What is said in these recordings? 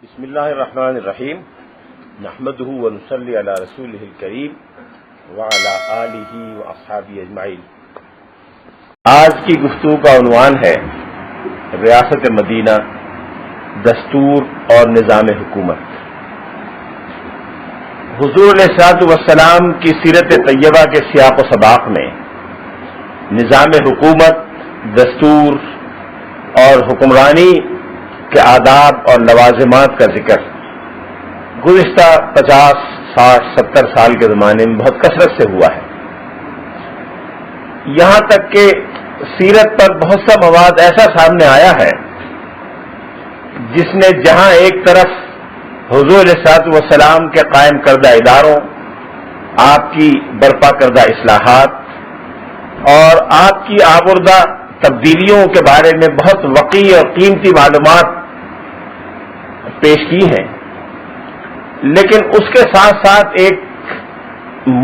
بسم اللہ الرحمن الرحیم نحمدہ ونصلی علی رسولہ الکریم وعلی آلہ واصحابہ اجمعین۔ آج کی گفتگو کا عنوان ہے ریاست مدینہ، دستور اور نظام حکومت۔ حضور علیہ الصلوۃ والسلام کی سیرت طیبہ کے سیاق و سباق میں نظام حکومت، دستور اور حکمرانی کے آداب اور لوازمات کا ذکر گزشتہ 50، 60، 70 سال کے زمانے میں بہت کثرت سے ہوا ہے، یہاں تک کہ سیرت پر بہت سا مواد ایسا سامنے آیا ہے جس نے جہاں ایک طرف حضور علیہ الصلوۃ والسلام کے قائم کردہ اداروں، آپ کی برپا کردہ اصلاحات اور آپ کی آوردہ تبدیلیوں کے بارے میں بہت وقیع اور قیمتی معلومات پیش کی ہیں، لیکن اس کے ساتھ ساتھ ایک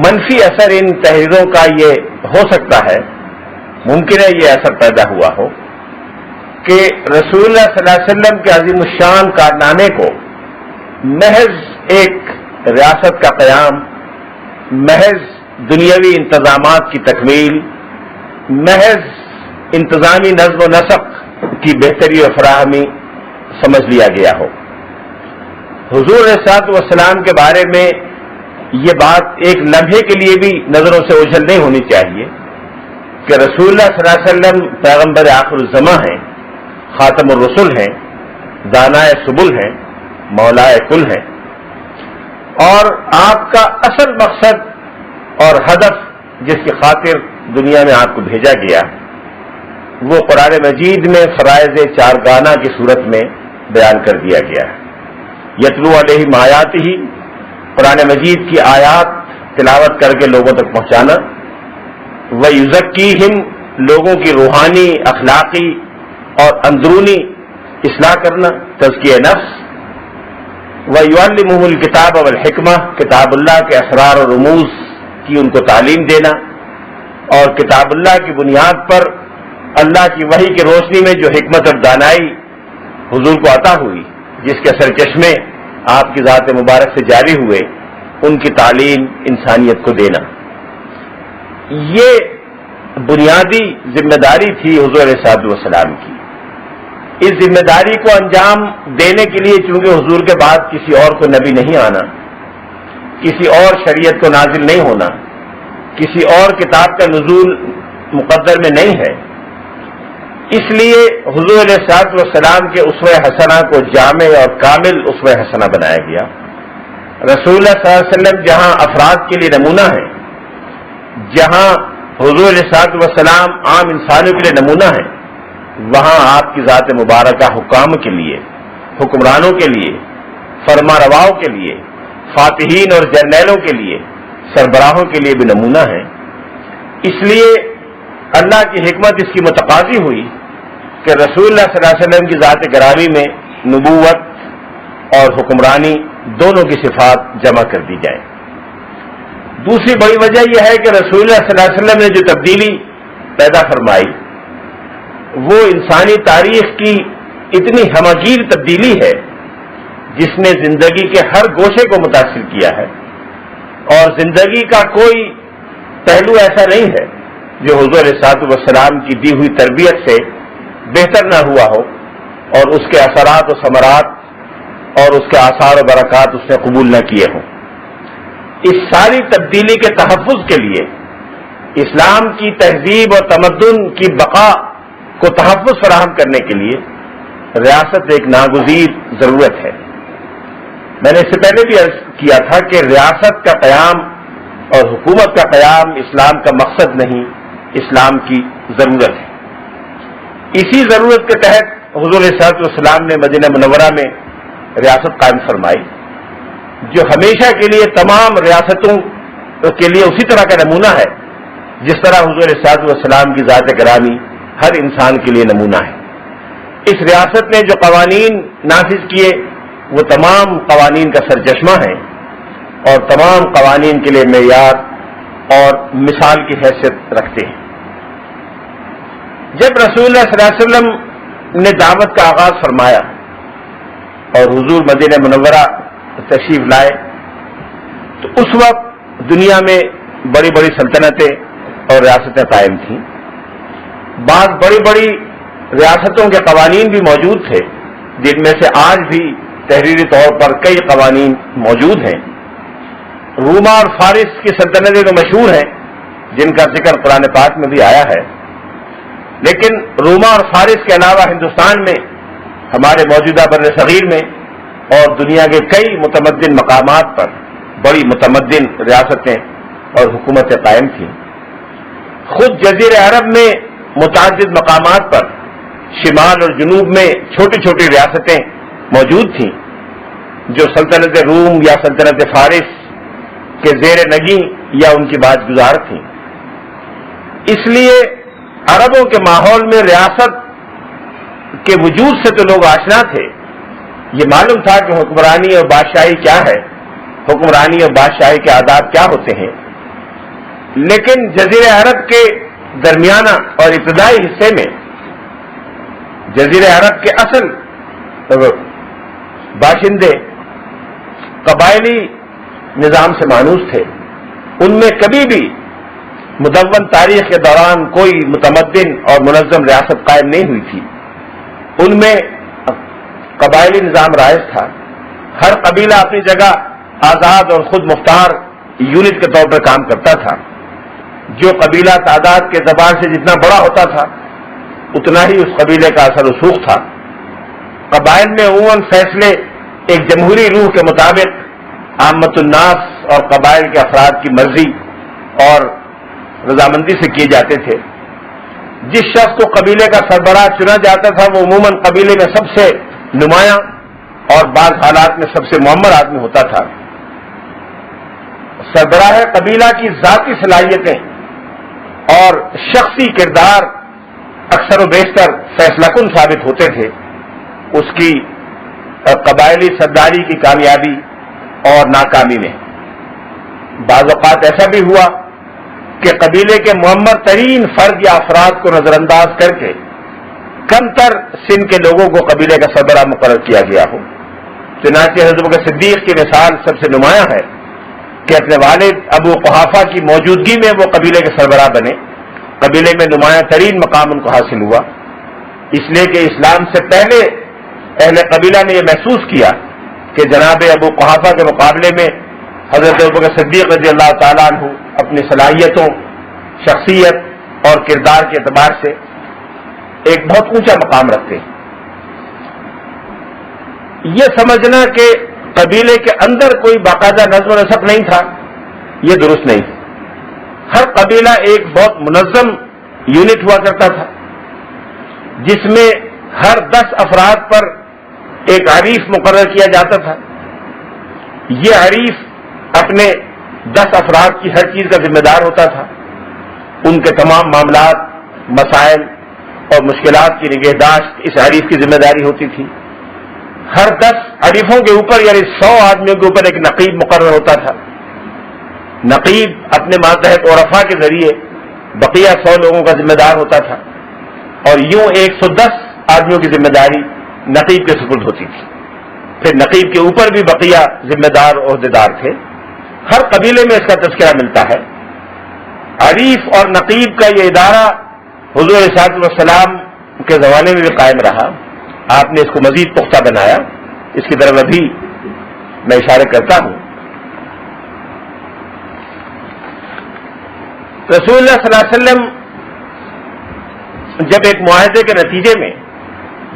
منفی اثر ان تحریروں کا یہ ہو سکتا ہے، ممکن ہے یہ اثر پیدا ہوا ہو کہ رسول اللہ صلی اللہ علیہ وسلم کے عظیم الشان کارنامے کو محض ایک ریاست کا قیام، محض دنیاوی انتظامات کی تکمیل، محض انتظامی نظم و نسق کی بہتری و فراہمی سمجھ لیا گیا ہو۔ حضور علیہ الصلوۃ والسلام کے بارے میں یہ بات ایک لمحے کے لیے بھی نظروں سے اوجھل نہیں ہونی چاہیے کہ رسول اللہ صلی اللہ علیہ وسلم پیغمبر آخر الزماں ہیں، خاتم الرسل ہیں، دانائے سبل ہیں، مولائے کل ہیں، اور آپ کا اصل مقصد اور ہدف جس کی خاطر دنیا میں آپ کو بھیجا گیا وہ قرآن مجید میں فرائض چارگانہ کی صورت میں بیان کر دیا گیا ہے۔ یتلو علیہم آیاتہ، قرآن مجید کی آیات تلاوت کر کے لوگوں تک پہنچانا، ویزکیہم، لوگوں کی روحانی، اخلاقی اور اندرونی اصلاح کرنا، تزکیہ نفس، ویعلمہم الکتاب والحکمہ، کتاب اللہ کے اسرار اور رموز کی ان کو تعلیم دینا، اور کتاب اللہ کی بنیاد پر اللہ کی وحی کی روشنی میں جو حکمت اور دانائی حضور کو عطا ہوئی، جس کے سرچشمے آپ کی ذات مبارک سے جاری ہوئے، ان کی تعلیم انسانیت کو دینا۔ یہ بنیادی ذمہ داری تھی حضور علیہ الصلوۃ والسلام کی۔ اس ذمہ داری کو انجام دینے کے لیے چونکہ حضور کے بعد کسی اور کو نبی نہیں آنا، کسی اور شریعت کو نازل نہیں ہونا، کسی اور کتاب کا نزول مقدر میں نہیں ہے، اس لیے حضور علیہ الصلوۃ والسلام کے اسوہ حسنہ کو جامع اور کامل اسوہ حسنہ بنایا گیا۔ رسول اللہ صلی اللہ علیہ وسلم جہاں افراد کے لیے نمونہ ہیں، جہاں حضور علیہ الصلوۃ والسلام عام انسانوں کے لیے نمونہ ہیں، وہاں آپ کی ذات مبارکہ حکام کے لیے، حکمرانوں کے لیے، فرما رواؤں کے لیے، فاتحین اور جرنیلوں کے لیے، سربراہوں کے لیے بھی نمونہ ہیں۔ اس لیے اللہ کی حکمت اس کی متقاضی ہوئی کہ رسول اللہ صلی اللہ علیہ وسلم کی ذات گرامی میں نبوت اور حکمرانی دونوں کی صفات جمع کر دی جائیں۔ دوسری بڑی وجہ یہ ہے کہ رسول اللہ صلی اللہ علیہ وسلم نے جو تبدیلی پیدا فرمائی وہ انسانی تاریخ کی اتنی ہمگیر تبدیلی ہے جس نے زندگی کے ہر گوشے کو متاثر کیا ہے، اور زندگی کا کوئی پہلو ایسا نہیں ہے جو حضور علیہ الصلوۃ والسلام کی دی ہوئی تربیت سے بہتر نہ ہوا ہو، اور اس کے اثرات و ثمرات اور اس کے آثار و برکات اس نے قبول نہ کیے ہوں۔ اس ساری تبدیلی کے تحفظ کے لیے، اسلام کی تہذیب اور تمدن کی بقا کو تحفظ فراہم کرنے کے لیے ریاست ایک ناگزیر ضرورت ہے۔ میں نے اس سے پہلے بھی عرض کیا تھا کہ ریاست کا قیام اور حکومت کا قیام اسلام کا مقصد نہیں، اسلام کی ضرورت ہے۔ اسی ضرورت کے تحت حضور علیہ الصلوۃ والسلام نے مدینہ منورہ میں ریاست قائم فرمائی، جو ہمیشہ کے لیے تمام ریاستوں کے لیے اسی طرح کا نمونہ ہے جس طرح حضور علیہ الصلوۃ والسلام کی ذات گرامی ہر انسان کے لیے نمونہ ہے۔ اس ریاست نے جو قوانین نافذ کیے وہ تمام قوانین کا سرچشمہ ہیں اور تمام قوانین کے لیے معیار اور مثال کی حیثیت رکھتے ہیں۔ جب رسول اللہ صلی اللہ علیہ وسلم نے دعوت کا آغاز فرمایا اور حضور مدینہ منورہ تشریف لائے تو اس وقت دنیا میں بڑی بڑی سلطنتیں اور ریاستیں قائم تھیں. بعض بڑی بڑی ریاستوں کے قوانین بھی موجود تھے جن میں سے آج بھی تحریری طور پر کئی قوانین موجود ہیں. روما اور فارس کی سلطنتیں تو مشہور ہیں جن کا ذکر قرآن پاک میں بھی آیا ہے، لیکن روما اور فارس کے علاوہ ہندوستان میں، ہمارے موجودہ بر صغیر میں اور دنیا کے کئی متمدن مقامات پر بڑی متمدن ریاستیں اور حکومتیں قائم تھیں. خود جزیرہ عرب میں متعدد مقامات پر شمال اور جنوب میں چھوٹی چھوٹی ریاستیں موجود تھیں جو سلطنت روم یا سلطنت فارس کے زیر نگیں یا ان کی بات گزار تھیں. اس لیے عربوں کے ماحول میں ریاست کے وجود سے تو لوگ آشنا تھے. یہ معلوم تھا کہ حکمرانی اور بادشاہی کیا ہے، حکمرانی اور بادشاہی کے آداب کیا ہوتے ہیں. لیکن جزیرہ عرب کے درمیانہ اور ابتدائی حصے میں جزیرہ عرب کے اصل باشندے قبائلی نظام سے مانوس تھے. ان میں کبھی بھی مدون تاریخ کے دوران کوئی متمدن اور منظم ریاست قائم نہیں ہوئی تھی. ان میں قبائلی نظام رائج تھا. ہر قبیلہ اپنی جگہ آزاد اور خود مختار یونٹ کے طور پر کام کرتا تھا. جو قبیلہ تعداد کے اعتبار سے جتنا بڑا ہوتا تھا اتنا ہی اس قبیلے کا اثر رسوخ تھا. قبائل میں عموماً فیصلے ایک جمہوری روح کے مطابق عامت الناس اور قبائل کے افراد کی مرضی اور رضامندی سے کیے جاتے تھے. جس شخص کو قبیلے کا سربراہ چنا جاتا تھا وہ عموماً قبیلے میں سب سے نمایاں اور بعض حالات میں سب سے معمر آدمی ہوتا تھا. سربراہ قبیلہ کی ذاتی صلاحیتیں اور شخصی کردار اکثر و بیشتر فیصلہ کن ثابت ہوتے تھے اس کی قبائلی سرداری کی کامیابی اور ناکامی میں. بعض اوقات ایسا بھی ہوا کہ قبیلے کے معمر ترین فرد یا افراد کو نظر انداز کر کے کم تر سن کے لوگوں کو قبیلے کا سربراہ مقرر کیا گیا ہو. چنانچہ حضرت ابوبکر صدیق کی مثال سب سے نمایاں ہے کہ اپنے والد ابو قحافہ کی موجودگی میں وہ قبیلے کے سربراہ بنے. قبیلے میں نمایاں ترین مقام ان کو حاصل ہوا اس لیے کہ اسلام سے پہلے اہل قبیلہ نے یہ محسوس کیا کہ جناب ابو قحافہ کے مقابلے میں حضرت ابوبکر صدیق رضی اللہ تعالیٰ عنہ اپنی صلاحیتوں، شخصیت اور کردار کے اعتبار سے ایک بہت اونچا مقام رکھتے ہیں. یہ سمجھنا کہ قبیلے کے اندر کوئی باقاعدہ نظم و نسق نہیں تھا یہ درست نہیں تھا. ہر قبیلہ ایک بہت منظم یونٹ ہوا کرتا تھا جس میں ہر 10 افراد پر ایک عریف مقرر کیا جاتا تھا. یہ عریف اپنے 10 افراد کی ہر چیز کا ذمہ دار ہوتا تھا. ان کے تمام معاملات، مسائل اور مشکلات کی نگہداشت اس عریف کی ذمہ داری ہوتی تھی. ہر 10 عریفوں کے اوپر یعنی 100 آدمیوں کے اوپر ایک نقیب مقرر ہوتا تھا. نقیب اپنے ماتحت عرفاء کے ذریعے بقیہ 100 لوگوں کا ذمہ دار ہوتا تھا اور یوں 110 آدمیوں کی ذمہ داری نقیب کے سپرد ہوتی تھی. پھر نقیب کے اوپر بھی بقیہ ذمہ دار عہدیدار تھے. ہر قبیلے میں اس کا تذکرہ ملتا ہے. عریف اور نقیب کا یہ ادارہ حضور علیہ الصلوۃ والسلام کے زمانے میں بھی قائم رہا. آپ نے اس کو مزید پختہ بنایا. اس کی طرف ابھی میں اشارہ کرتا ہوں. رسول اللہ صلی اللہ علیہ وسلم جب ایک معاہدے کے نتیجے میں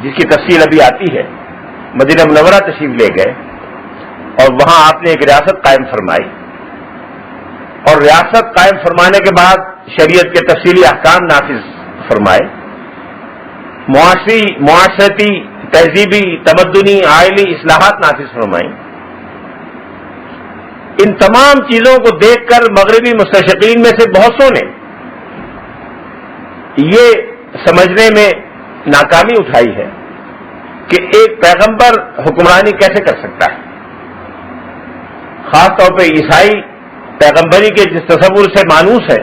جس کی تفصیل ابھی آتی ہے مدینہ منورہ تشریف لے گئے اور وہاں آپ نے ایک ریاست قائم فرمائی اور ریاست قائم فرمانے کے بعد شریعت کے تفصیلی احکام نافذ فرمائے. معاشرتی، تہذیبی، تمدنی، آئلی اصلاحات نافذ فرمائیں. ان تمام چیزوں کو دیکھ کر مغربی مستشرقین میں سے بہت سو نے یہ سمجھنے میں ناکامی اٹھائی ہے کہ ایک پیغمبر حکمرانی کیسے کر سکتا ہے. خاص طور پہ عیسائی پیغمبری کے جس تصور سے مانوس ہے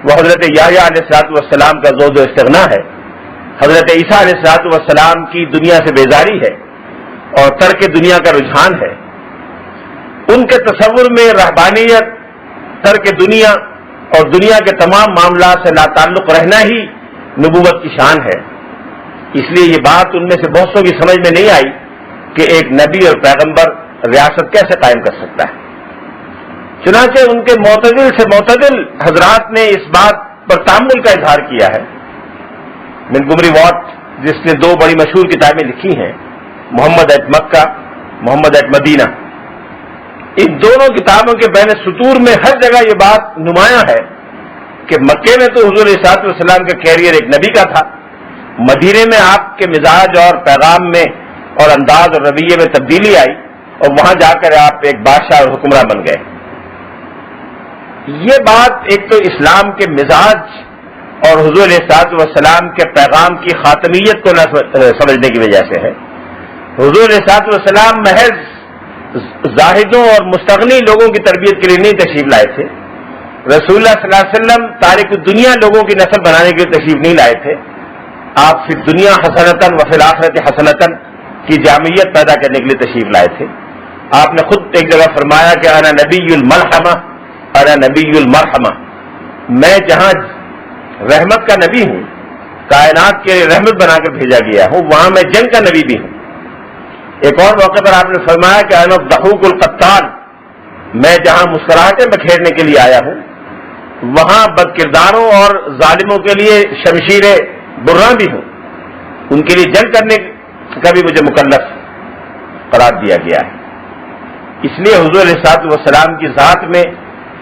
وہ حضرت یحییٰ علیہ الصلوۃ والسلام کا زہد و استغنا ہے. حضرت عیسیٰ علیہ الصلوۃ والسلام کی دنیا سے بیزاری ہے. اور ترک دنیا کا رجحان ہے، ان کے تصور میں رہبانیت، ترک دنیا اور دنیا کے تمام معاملات سے لاتعلق رہنا ہی نبوت کی شان ہے۔ اس لیے یہ بات ان میں سے بہت سو کی سمجھ میں نہیں آئی کہ ایک نبی اور پیغمبر ریاست کیسے قائم کر سکتا ہے۔ چنانچہ ان کے معتدل سے معتدل حضرات نے اس بات پر تأمل کا اظہار کیا ہے۔ منگومری واٹ، جس نے دو بڑی مشہور کتابیں لکھی ہیں، محمد at Mecca, Muhammad at Medina, ان دونوں کتابوں کے بین سطور میں ہر جگہ یہ بات نمایاں ہے کہ مکے میں تو حضور صلی اللہ علیہ وسلم کا کیریئر ایک نبی کا تھا، مدینے میں آپ کے مزاج اور پیغام میں اور انداز اور رویے میں تبدیلی آئی، اور وہاں جا کر آپ ایک بادشاہ اور حکمراں بن گئے۔ یہ بات ایک تو اسلام کے مزاج اور حضور علیہ الصلوۃ والسلام کے پیغام کی خاتمیت کو نہ سمجھنے کی وجہ سے ہے۔ حضور علیہ الصلوۃ والسلام محض زاہدوں اور مستغنی لوگوں کی تربیت کے لیے نہیں تشریف لائے تھے، رسول اللہ صلی اللہ علیہ وسلم تارک الدنیا لوگوں کی نسل بنانے کے لیے تشریف نہیں لائے تھے، آپ فی الدنیا حسنتاً وفی الآخرۃ حسنتاً کی جامعیت پیدا کرنے کے لیے تشریف لائے تھے۔ آپ نے خود ایک جگہ فرمایا کہ انا نبی الملحمہ، انا نبی المرحمہ، میں جہاں رحمت کا نبی ہوں، کائنات کے رحمت بنا کر بھیجا گیا ہوں، وہاں میں جنگ کا نبی بھی ہوں۔ ایک اور موقع پر آپ نے فرمایا کہ انا الضحوک القتال، میں جہاں مسکراہٹیں بکھیرنے کے لیے آیا ہوں، وہاں بد کرداروں اور ظالموں کے لیے شمشیر براں بھی ہوں، ان کے لیے جنگ کرنے کا بھی مجھے مکلف قرار دیا گیا ہے۔ اس لیے حضور علیہ الصلوۃ والسلام کی ذات میں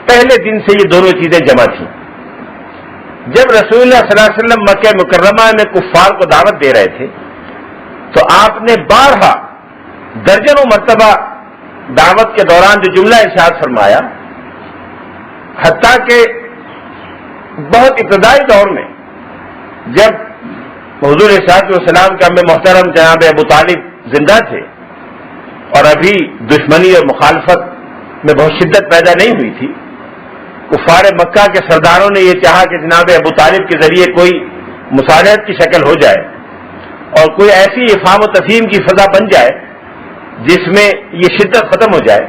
پہلے دن سے یہ دونوں چیزیں جمع تھیں۔ جب رسول اللہ صلی اللہ علیہ وسلم مکہ مکرمہ میں کفار کو دعوت دے رہے تھے تو آپ نے بارہا درجنوں مرتبہ دعوت کے دوران جو جملہ ارشاد فرمایا، حتیٰ کہ بہت ابتدائی دور میں جب حضور علیہ الصلوۃ والسلام کے ام محترم جناب ابو طالب زندہ تھے اور ابھی دشمنی اور مخالفت میں بہت شدت پیدا نہیں ہوئی تھی، کفار مکہ کے سرداروں نے یہ چاہا کہ جناب ابو طالب کے ذریعے کوئی مصالحت کی شکل ہو جائے اور کوئی ایسی افہام و تفہیم کی فضا بن جائے جس میں یہ شدت ختم ہو جائے۔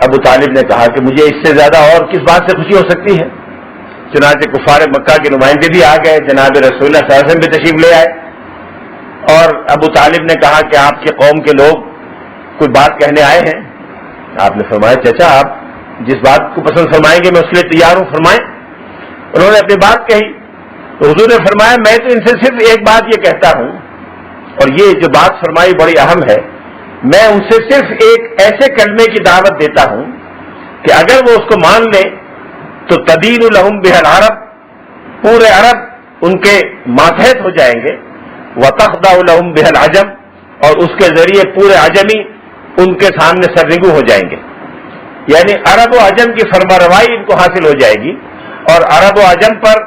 ابو طالب نے کہا کہ مجھے اس سے زیادہ اور کس بات سے خوشی ہو سکتی ہے۔ چنانچہ کفار مکہ کے نمائندے بھی آ گئے، جناب رسول اللہ صلی اللہ علیہ وسلم بھی تشریف لے آئے، اور ابو طالب نے کہا کہ آپ کے قوم کے لوگ کوئی بات کہنے آئے ہیں۔ آپ نے فرمایا چچا آپ جس بات کو پسند فرمائیں گے میں اس کے لیے تیار ہوں، فرمائیں۔ انہوں نے اپنی بات کہی تو حضور نے فرمایا میں تو ان سے صرف ایک بات یہ کہتا ہوں، اور یہ جو بات فرمائی بڑی اہم ہے، میں ان سے صرف ایک ایسے کلمے کی دعوت دیتا ہوں کہ اگر وہ اس کو مان لیں تو تدین لہم بہ العرب، پورے عرب ان کے ماتحت ہو جائیں گے، وتخضع لہم بہ العجم، اور اس کے ذریعے پورے عجمی ان کے سامنے سرنگو ہو جائیں گے، یعنی عرب و عجم کی فرما روائی ان کو حاصل ہو جائے گی اور عرب و عجم پر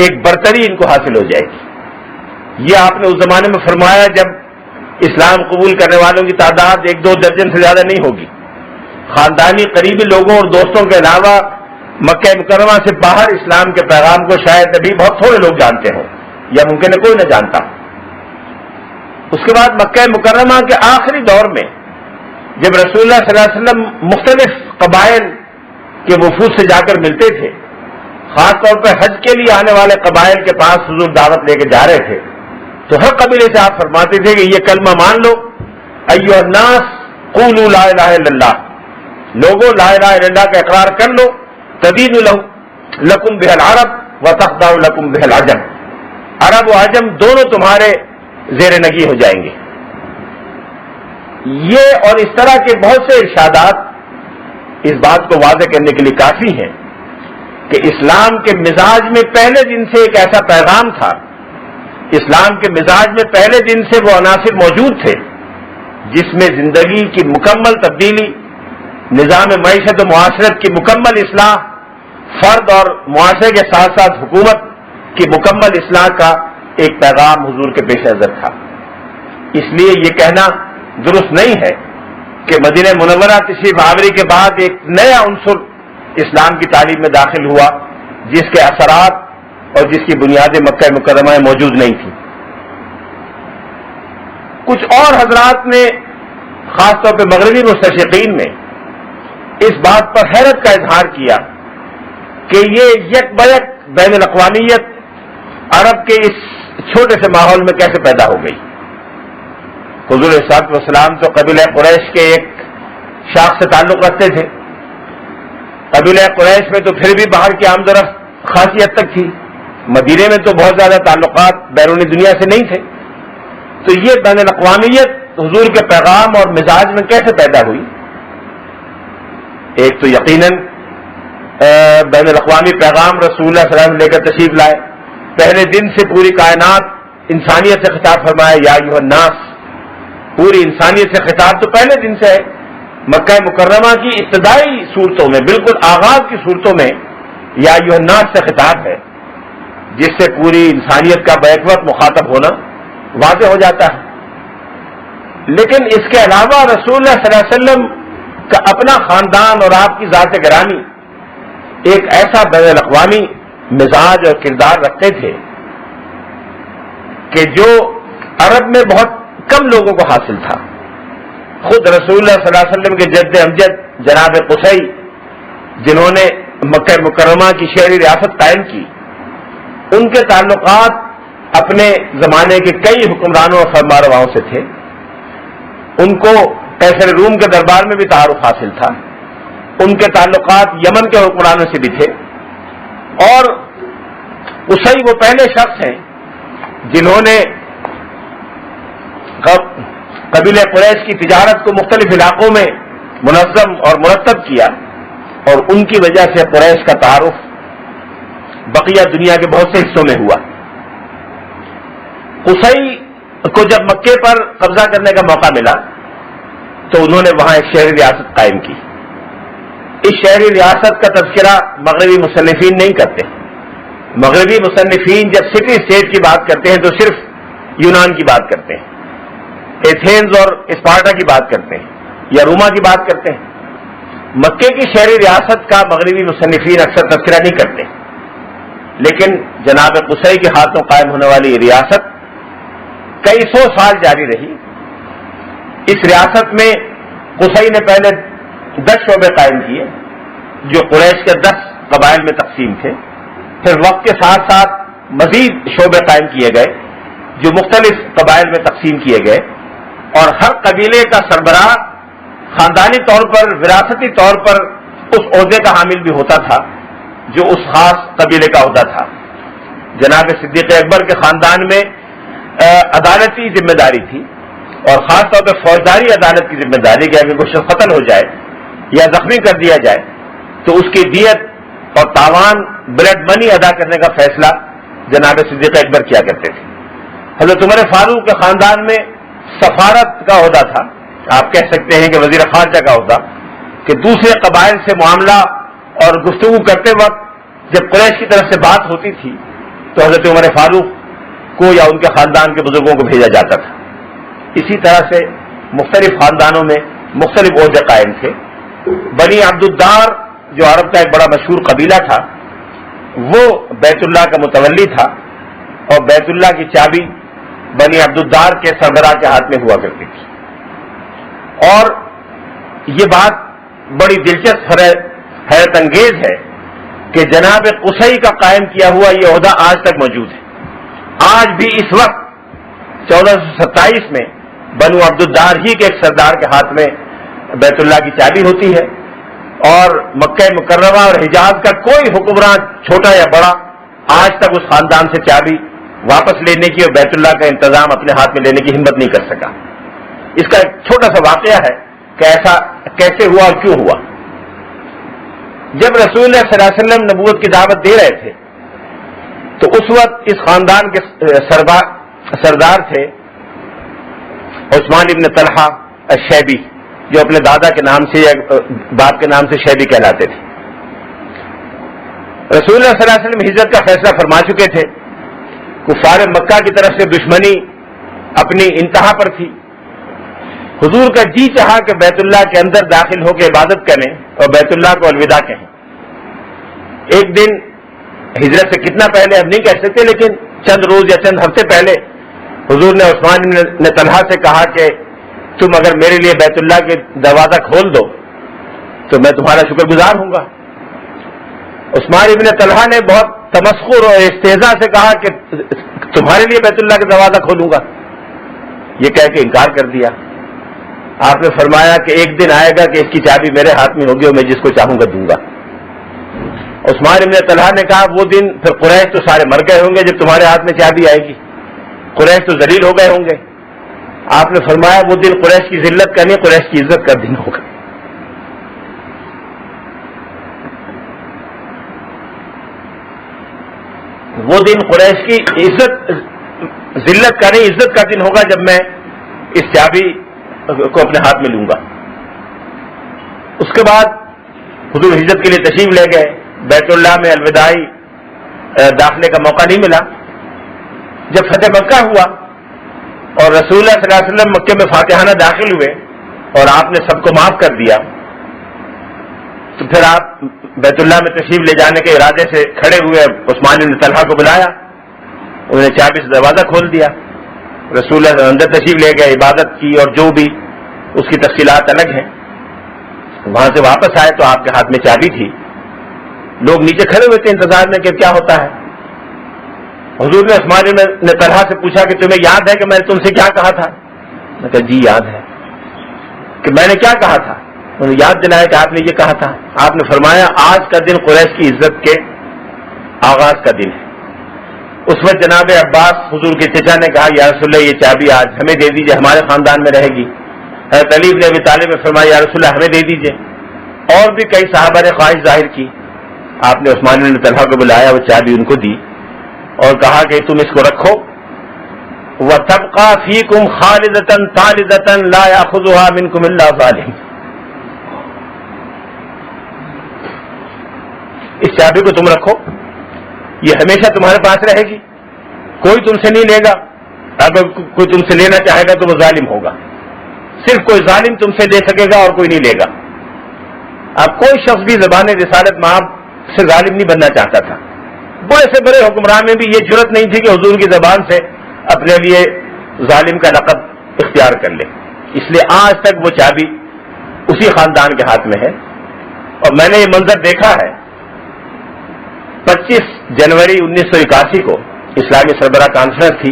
ایک برتری ان کو حاصل ہو جائے گی۔ یہ آپ نے اس زمانے میں فرمایا جب اسلام قبول کرنے والوں کی تعداد 1-2 درجن سے زیادہ نہیں ہوگی، خاندانی قریبی لوگوں اور دوستوں کے علاوہ مکہ مکرمہ سے باہر اسلام کے پیغام کو شاید ابھی بہت تھوڑے لوگ جانتے ہوں یا ممکن ہے کوئی نہ جانتا۔ اس کے بعد مکہ مکرمہ کے آخری دور میں جب رسول اللہ صلی اللہ علیہ وسلم مختلف قبائل کے وفود سے جا کر ملتے تھے، خاص طور پر حج کے لیے آنے والے قبائل کے پاس حضور دعوت لے کے جا رہے تھے، تو ہر قبیلے سے آپ فرماتے تھے کہ یہ کلمہ مان لو، ایھا الناس قولوا لا الہ الا اللہ، لوگوں لا الہ الا اللہ کا اقرار کر لو، تدین لکم بہ العرب وتخضع لکم بہ العجم، عرب و عجم دونوں تمہارے زیر نگی ہو جائیں گے۔ یہ اور اس طرح کے بہت سے ارشادات اس بات کو واضح کرنے کے لیے کافی ہیں کہ اسلام کے مزاج میں پہلے دن سے ایک ایسا پیغام تھا، اسلام کے مزاج میں پہلے دن سے وہ عناصر موجود تھے جس میں زندگی کی مکمل تبدیلی، نظام معیشت و معاشرت کی مکمل اصلاح، فرد اور معاشرے کے ساتھ ساتھ حکومت کی مکمل اصلاح کا ایک پیغام حضور کے پیش نظر تھا۔ اس لیے یہ کہنا درست نہیں ہے کہ مدینہ منورہ تشریف آوری کے بعد ایک نیا عنصر اسلام کی تعلیم میں داخل ہوا جس کے اثرات اور جس کی بنیادیں مکہ مکرمہ میں موجود نہیں تھیں۔ کچھ اور حضرات نے خاص طور پہ مغربی مستشرقین نے اس بات پر حیرت کا اظہار کیا کہ یہ یک بیک بین الاقوامیت عرب کے اس چھوٹے سے ماحول میں کیسے پیدا ہو گئی. حضور صلی اللہ علیہ وسلم تو قبیلہ قریش کے ایک شاخ سے تعلق رکھتے تھے. قبیلہ قریش میں تو پھر بھی باہر کی آمد و رفت خاصی حد تک تھی. مدینے میں تو بہت زیادہ تعلقات بیرونی دنیا سے نہیں تھے. تو یہ بین الاقوامیت حضور کے پیغام اور مزاج میں کیسے پیدا ہوئی؟ ایک تو یقیناً بین الاقوامی پیغام رسول اللہ صلی اللہ علیہ وسلم لے کر تشریف لائے. پہلے دن سے پوری کائنات انسانیت سے خطاب فرمایا یا ایھا الناس. پوری انسانیت سے خطاب تو پہلے دن سے ہے. مکہ مکرمہ کی ابتدائی صورتوں میں، بالکل آغاز کی صورتوں میں یا ایھا الناس سے خطاب ہے، جس سے پوری انسانیت کا بیک وقت مخاطب ہونا واضح ہو جاتا ہے. لیکن اس کے علاوہ رسول اللہ صلی اللہ علیہ وسلم کا اپنا خاندان اور آپ کی ذات گرامی ایک ایسا بین الاقوامی مزاج اور کردار رکھتے تھے کہ جو عرب میں بہت کم لوگوں کو حاصل تھا. خود رسول اللہ صلی اللہ علیہ وسلم کے جد امجد جناب قصی، جنہوں نے مکہ مکرمہ کی شہری ریاست قائم کی، ان کے تعلقات اپنے زمانے کے کئی حکمرانوں اور فرمانرواؤں سے تھے. ان کو قیصر روم کے دربار میں بھی تعارف حاصل تھا. ان کے تعلقات یمن کے حکمرانوں سے بھی تھے. اور قصی وہ پہلے شخص ہیں جنہوں نے قبیلہ قریش کی تجارت کو مختلف علاقوں میں منظم اور مرتب کیا، اور ان کی وجہ سے قریش کا تعارف بقیہ دنیا کے بہت سے حصوں میں ہوا. قصی کو جب مکے پر قبضہ کرنے کا موقع ملا تو انہوں نے وہاں ایک شہری ریاست قائم کی. اس شہری ریاست کا تذکرہ مغربی مصنفین نہیں کرتے. مغربی مصنفین جب سٹی اسٹیٹ کی بات کرتے ہیں تو صرف یونان کی بات کرتے ہیں، ایتھینز اور اسپارٹا کی بات کرتے ہیں یا روما کی بات کرتے ہیں. مکے کی شہری ریاست کا مغربی مصنفین اکثر تذکرہ نہیں کرتے. لیکن جناب قصی کے ہاتھوں قائم ہونے والی یہ ریاست کئی سو سال جاری رہی. اس ریاست میں قصی نے پہلے 10 شعبے قائم کیے جو قریش کے 10 قبائل میں تقسیم تھے. پھر وقت کے ساتھ ساتھ مزید شعبے قائم کیے گئے جو مختلف قبائل میں تقسیم کیے گئے، اور ہر قبیلے کا سربراہ خاندانی طور پر، وراثتی طور پر اس عہدے کا حامل بھی ہوتا تھا جو اس خاص قبیلے کا عہدہ تھا. جناب صدیق اکبر کے خاندان میں عدالتی ذمہ داری تھی، اور خاص طور پہ فوجداری عدالت کی ذمہ داری کہ اگر کوئی شخص قتل ہو جائے یا زخمی کر دیا جائے تو اس کی دیت اور تاوان بلڈ منی ادا کرنے کا فیصلہ جناب صدیق اکبر کیا کرتے تھے. حضرت عمر فاروق کے خاندان میں سفارت کا عہدہ تھا، آپ کہہ سکتے ہیں کہ وزیر خارجہ کا عہدہ، کہ دوسرے قبائل سے معاملہ اور گفتگو کرتے وقت جب قریش کی طرف سے بات ہوتی تھی تو حضرت عمر فاروق کو یا ان کے خاندان کے بزرگوں کو بھیجا جاتا تھا. اسی طرح سے مختلف خاندانوں میں مختلف عہدے قائم تھے. بنی عبد الدار جو عرب کا ایک بڑا مشہور قبیلہ تھا، وہ بیت اللہ کا متولی تھا، اور بیت اللہ کی چابی بنی عبد الدار کے سربراہ کے ہاتھ میں ہوا کرتی تھی. اور یہ بات بڑی دلچسپ حیرت انگیز ہے کہ جناب قصی کا قائم کیا ہوا یہ عہدہ آج تک موجود ہے. آج بھی اس وقت 1427 میں بنو عبد الدار ہی کے ایک سردار کے ہاتھ میں بیت اللہ کی چابی ہوتی ہے، اور مکہ مکرمہ اور حجاز کا کوئی حکمران چھوٹا یا بڑا آج تک اس خاندان سے چابی واپس لینے کی اور بیت اللہ کا انتظام اپنے ہاتھ میں لینے کی ہمت نہیں کر سکا. اس کا ایک چھوٹا سا واقعہ ہے کہ ایسا کیسے ہوا اور کیوں ہوا. جب رسول اللہ صلی اللہ علیہ وسلم نبوت کی دعوت دے رہے تھے تو اس وقت اس خاندان کے سردار تھے عثمان ابن طلحہ الشیبی، جو اپنے دادا کے نام سے یا باپ کے نام سے شیبی کہلاتے تھے. رسول اللہ صلی اللہ علیہ وسلم ہجرت کا فیصلہ فرما چکے تھے. کفار مکہ کی طرف سے دشمنی اپنی انتہا پر تھی. حضور کا جی چاہا کہ بیت اللہ کے اندر داخل ہو کے عبادت کریں اور بیت اللہ کو الوداع کہیں. ایک دن ہجرت سے کتنا پہلے اب نہیں کہہ سکتے، لیکن چند روز یا چند ہفتے پہلے حضور نے عثمان بن طلحہ سے کہا کہ تم اگر میرے لیے بیت اللہ کے دروازہ کھول دو تو میں تمہارا شکر گزار ہوں گا. عثمان بن طلحہ نے بہت تمسخر اور استہزاء سے کہا کہ تمہارے لیے بیت اللہ کا دروازہ کھولوں گا. یہ کہہ کے انکار کر دیا. آپ نے فرمایا کہ ایک دن آئے گا کہ اس کی چابی میرے ہاتھ میں ہوگی اور میں جس کو چاہوں گا دوں گا. عثمان بن طلحہ نے کہا وہ دن پھر قریش تو سارے مر گئے ہوں گے جب تمہارے ہاتھ میں چابی آئے گی. قریش تو ذلیل ہو گئے ہوں گے. آپ نے فرمایا وہ دن قریش کی ذلت کا نہیں، قریش کی عزت کا دن ہوگا. وہ دن قریش کی ذلت کا نہیں، عزت کا دن ہوگا جب میں اس چابی کو اپنے ہاتھ میں لوں گا. اس کے بعد حضور ہجرت کے لیے تشریف لے گئے. بیت اللہ میں الوداعی داخلے کا موقع نہیں ملا. جب فتح مکہ ہوا اور رسول اللہ صلی اللہ علیہ وسلم مکے میں فاتحانہ داخل ہوئے اور آپ نے سب کو معاف کر دیا، تو پھر آپ بیت اللہ میں تشریف لے جانے کے ارادے سے کھڑے ہوئے. عثمان بن طلحہ کو بلایا، انہوں نے چابی سے دروازہ کھول دیا. رسول اللہ اندر تشریف لے گئے، عبادت کی اور جو بھی اس کی تفصیلات الگ ہیں. وہاں سے واپس آئے تو آپ کے ہاتھ میں چابی تھی. لوگ نیچے کھڑے ہوئے تھے انتظار میں کہ کیا ہوتا ہے. حضور نے عثمان بن طلحہ سے پوچھا کہ تمہیں یاد ہے کہ میں نے تم سے کیا کہا تھا؟ میں کہا جی یاد ہے. کہ میں نے کیا کہا تھا؟ انہوں نے یاد دلایا کہ آپ نے یہ کہا تھا. آپ نے فرمایا آج کا دن قریش کی عزت کے آغاز کا دن ہے. اس وقت جناب عباس حضور کے چچا نے کہا یا رسول اللہ یہ چابی آج ہمیں دے دیجئے، ہمارے خاندان میں رہے گی. حضرت علی بن ابی طالب نے فرمایا یا رسول اللہ ہمیں دے دیجئے. اور بھی کئی صحابہ نے خواہش ظاہر کی. آپ نے عثمان بن طلحہ کو بلایا، وہ چابی ان کو دی اور کہا کہ تم اس کو رکھو. وَتَبْقَى فِيكُمْ خَالِدَةً طَالِدَةً لَا يَأْخُذُهَا مِنكُمْ إِلَّا ظَالِمٌ. اس چابی کو تم رکھو، یہ ہمیشہ تمہارے پاس رہے گی، کوئی تم سے نہیں لے گا. اگر کوئی تم سے لینا چاہے گا تو وہ ظالم ہوگا. صرف کوئی ظالم تم سے لے سکے گا اور کوئی نہیں لے گا. اب کوئی شخص بھی زبان رسالت مآب سے ظالم نہیں بننا چاہتا تھا. بڑے سے بڑے حکمران میں بھی یہ جرت نہیں تھی کہ حضور کی زبان سے اپنے لیے ظالم کا لقب اختیار کر لے. اس لیے آج تک وہ چابی اسی خاندان کے ہاتھ میں ہے. اور میں نے یہ منظر دیکھا ہے. 25 جنوری 1981 کو اسلامی سربراہ کانفرنس تھی،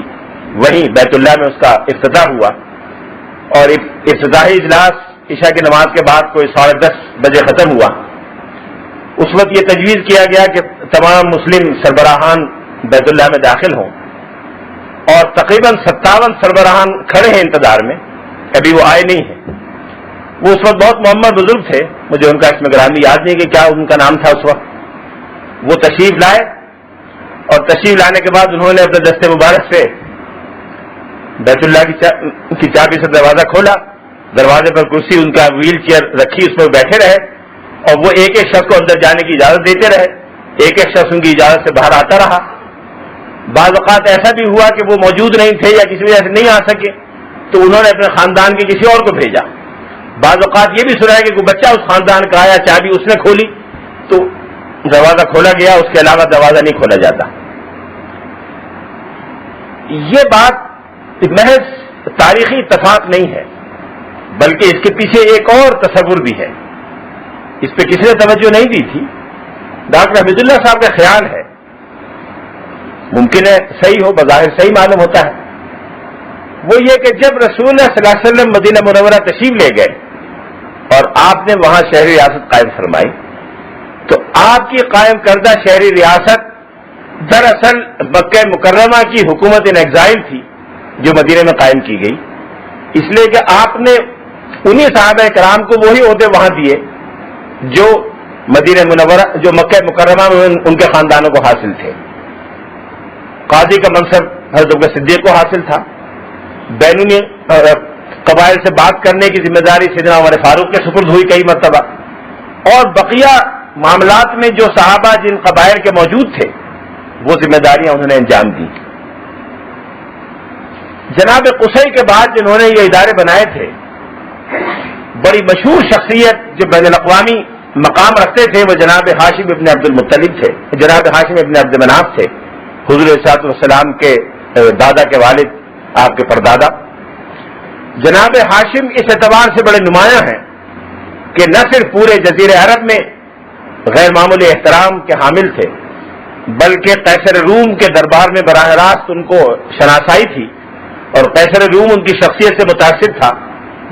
وہیں بیت اللہ میں اس کا افتتاح ہوا اور افتتاحی اجلاس عشاء کی نماز کے بعد کوئی 10:30 بجے ختم ہوا. اس وقت یہ تجویز کیا گیا کہ تمام مسلم سربراہان بیت اللہ میں داخل ہوں اور تقریباً 57 سربراہان کھڑے ہیں انتظار میں، ابھی وہ آئے نہیں ہیں. وہ اس وقت بہت معمر بزرگ تھے، مجھے ان کا اسم گرامی یاد نہیں کہ کیا ان کا نام تھا اس وقت. وہ تشریف لائے اور تشریف لانے کے بعد انہوں نے اپنے دستے مبارک سے بیت اللہ کی چابی سے دروازہ کھولا. دروازے پر کرسی ان کا ویل چیئر رکھی، اس پر بیٹھے رہے اور وہ ایک ایک شخص کو اندر جانے کی اجازت دیتے رہے. ایک ایک شخص ان کی اجازت سے باہر آتا رہا. بعض اوقات ایسا بھی ہوا کہ وہ موجود نہیں تھے یا کسی وجہ سے نہیں آ سکے تو انہوں نے اپنے خاندان کے کسی اور کو بھیجا. بعض اوقات یہ بھی سنا ہے کہ کوئی بچہ اس خاندان کا آیا، چابی اس نے کھولی تو دروازہ کھولا گیا، اس کے علاوہ دروازہ نہیں کھولا جاتا. یہ بات محض تاریخی اتفاق نہیں ہے بلکہ اس کے پیچھے ایک اور تصور بھی ہے. اس پہ کسی نے توجہ نہیں دی تھی. ڈاکٹر حمید اللہ صاحب کا خیال ہے، ممکن ہے صحیح ہو، بظاہر صحیح معلوم ہوتا ہے، وہ یہ کہ جب رسول اللہ صلی اللہ علیہ وسلم مدینہ منورہ تشریف لے گئے اور آپ نے وہاں شہری ریاست قائم فرمائی تو آپ کی قائم کردہ شہری ریاست دراصل مکہ مکرمہ کی حکومت ان ایگزائل تھی جو مدینہ میں قائم کی گئی. اس لیے کہ آپ نے انہی صحابہ کرام کو وہی عہدے وہاں دیے جو مدینہ منورہ، جو مکہ مکرمہ میں ان کے خاندانوں کو حاصل تھے. قاضی کا منصب حضرت ابوبکر صدیق کو حاصل تھا. بینونی قبائل سے بات کرنے کی ذمہ داری سیدنا عمر فاروق کے سپرد ہوئی کئی مرتبہ. اور بقیہ معاملات میں جو صحابہ جن قبائل کے موجود تھے وہ ذمہ داریاں انہوں نے انجام دی. جناب قصی کے بعد جنہوں نے یہ ادارے بنائے تھے، بڑی مشہور شخصیت جو بین الاقوامی مقام رکھتے تھے، وہ جناب ہاشم ابن عبد المطلب تھے. جناب ہاشم ابن عبد مناف تھے، حضور صلی اللہ علیہ وسلم کے دادا کے والد آپ کے پردادا جناب ہاشم اس اعتبار سے بڑے نمایاں ہیں کہ نہ صرف پورے جزیرہ عرب میں غیر معمولی احترام کے حامل تھے، بلکہ قیصر روم کے دربار میں براہ راست ان کو شناسائی تھی، اور قیصر روم ان کی شخصیت سے متاثر تھا۔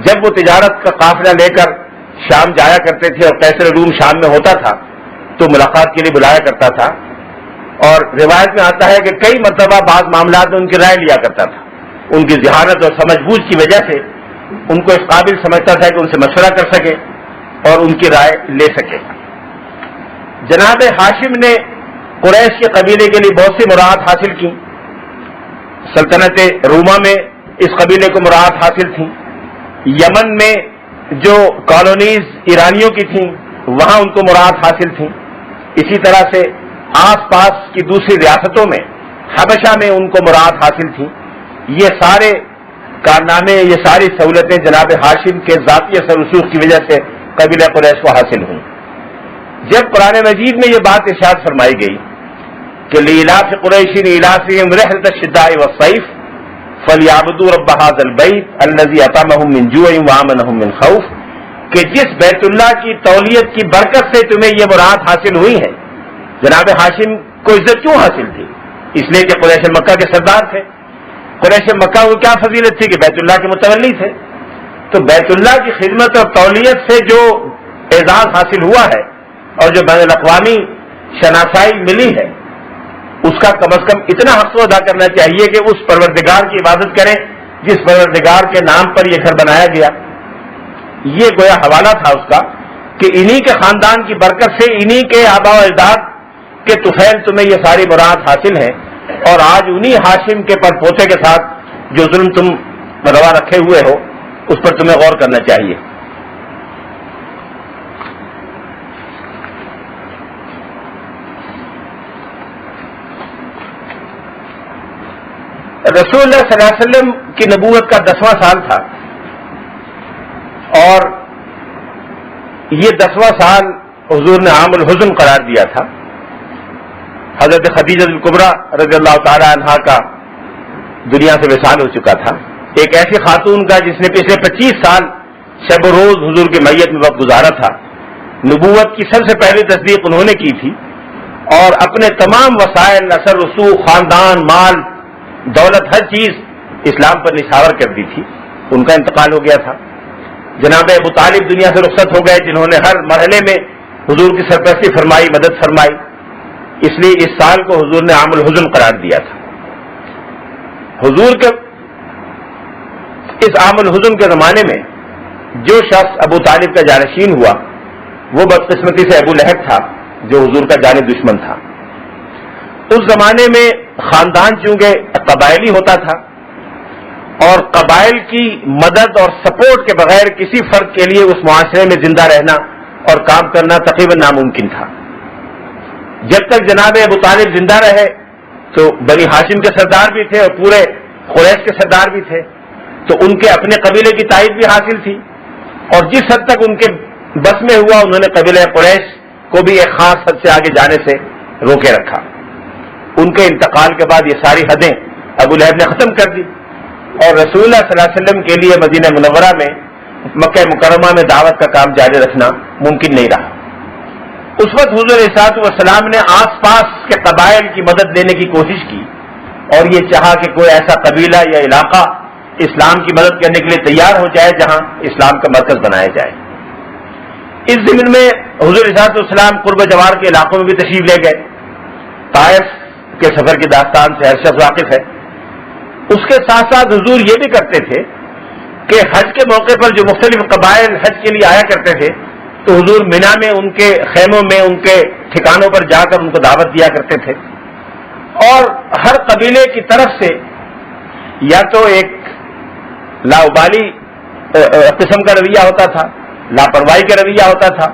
جب وہ تجارت کا قافلہ لے کر شام جایا کرتے تھے اور قیصر روم شام میں ہوتا تھا تو ملاقات کے لیے بلایا کرتا تھا، اور روایت میں آتا ہے کہ کئی مرتبہ بعض معاملات میں ان کی رائے لیا کرتا تھا۔ ان کی ذہانت اور سمجھ بوجھ کی وجہ سے ان کو اس قابل سمجھتا تھا کہ ان سے مشورہ کر سکے اور ان کی رائے لے سکے۔ جناب ہاشم نے قریش کے قبیلے کے لیے بہت سی مراعات حاصل کی۔ سلطنت روما میں اس قبیلے کو مراعات حاصل تھیں، یمن میں جو کالونیز ایرانیوں کی تھیں وہاں ان کو مراعات حاصل تھیں، اسی طرح سے آس پاس کی دوسری ریاستوں میں حبشہ میں ان کو مراعات حاصل تھیں۔ یہ سارے کارنامے، یہ ساری سہولتیں جناب ہاشم کے ذاتی اثر رسوخ کی وجہ سے قبیلہ قریش کو حاصل ہوئیں۔ جب قرآن مجید میں یہ بات ارشاد فرمائی گئی کہ لإلاف قریش إِلَافِهِمْ رِحْلَةَ الشِّتَاءِ وَالصَّيْفِ فَلْيَعْبُدُوا رَبَّ هَذَا الْبَيْتِ الَّذِي أَطْعَمَهُم مِّن جُوعٍ وَآمَنَهُم مِّن خَوْفٍ، کہ جس بیت اللہ کی تولیت کی برکت سے تمہیں یہ مراد حاصل ہوئی ہے۔ جناب ہاشم کو عزت کیوں حاصل تھی؟ اس لیے کہ قریش مکہ کے سردار تھے۔ قریش مکہ کو کیا فضیلت تھی کہ بیت اللہ کے متولی تھے، تو بیت اللہ کی خدمت اور تولیت سے جو اعزاز حاصل ہوا ہے اور جو بین الاقوامی شناسائی ملی ہے، اس کا کم از کم اتنا حق ادا کرنا چاہیے کہ اس پروردگار کی عبادت کریں جس پروردگار کے نام پر یہ گھر بنایا گیا۔ یہ گویا حوالہ تھا اس کا کہ انہی کے خاندان کی برکت سے، انہی کے آباء و اجداد کے طفیل تمہیں یہ ساری مراد حاصل ہیں، اور آج انہی ہاشم کے پر پوتے کے ساتھ جو ظلم تم روا رکھے ہوئے ہو اس پر تمہیں غور کرنا چاہیے۔ رسول اللہ صلی اللہ علیہ وسلم کی نبوت کا 10واں سال تھا، اور یہ 10واں سال حضور نے عام الحزن قرار دیا تھا۔ حضرت خدیجہ الکبریٰ رضی اللہ تعالی عنہا کا دنیا سے وصال ہو چکا تھا، ایک ایسی خاتون کا جس نے پچھلے 25 سال شب و روز حضور کی میت میں وقت گزارا تھا۔ نبوت کی سب سے پہلی تصدیق انہوں نے کی تھی، اور اپنے تمام وسائل، اثر رسوخ، خاندان، مال، دولت، ہر چیز اسلام پر نشاور کر دی تھی۔ ان کا انتقال ہو گیا تھا۔ جناب ابو طالب دنیا سے رخصت ہو گئے، جنہوں نے ہر مرحلے میں حضور کی سرپرستی فرمائی، مدد فرمائی، اس لیے اس سال کو حضور نے عام الحزن قرار دیا تھا۔ حضور کے اس عام الحزن کے زمانے میں جو شخص ابو طالب کا جانشین ہوا وہ بدقسمتی سے ابو لہب تھا، جو حضور کا جانی دشمن تھا۔ اس زمانے میں خاندان چونکہ قبائلی ہوتا تھا، اور قبائل کی مدد اور سپورٹ کے بغیر کسی فرد کے لیے اس معاشرے میں زندہ رہنا اور کام کرنا تقریباً ناممکن تھا۔ جب تک جناب ابو طالب زندہ رہے تو بنی ہاشم کے سردار بھی تھے اور پورے قریش کے سردار بھی تھے، تو ان کے اپنے قبیلے کی تائید بھی حاصل تھی، اور جس حد تک ان کے بس میں ہوا انہوں نے قبیلہ قریش کو بھی ایک خاص حد سے آگے جانے سے روکے رکھا۔ ان کے انتقال کے بعد یہ ساری حدیں ابو لہب نے ختم کر دی، اور رسول اللہ صلی اللہ علیہ وسلم کے لیے مدینہ منورہ میں، مکہ مکرمہ میں دعوت کا کام جاری رکھنا ممکن نہیں رہا۔ اس وقت حضور علیہ الصلوۃ والسلام نے آس پاس کے قبائل کی مدد لینے کی کوشش کی، اور یہ چاہا کہ کوئی ایسا قبیلہ یا علاقہ اسلام کی مدد کرنے کے لیے تیار ہو جائے جہاں اسلام کا مرکز بنایا جائے۔ اس ضمن میں حضور علیہ الصلوۃ والسلام قرب جوار کے علاقوں میں بھی تشریف لے گئے۔ طائف کے سفر کی داستان سے ہر شخص واقف ہے۔ اس کے ساتھ ساتھ حضور یہ بھی کرتے تھے کہ حج کے موقع پر جو مختلف قبائل حج کے لیے آیا کرتے تھے تو حضور مینا میں ان کے خیموں میں، ان کے ٹھکانوں پر جا کر ان کو دعوت دیا کرتے تھے، اور ہر قبیلے کی طرف سے یا تو ایک لاابالی قسم کا رویہ ہوتا تھا، لاپرواہی کا رویہ ہوتا تھا،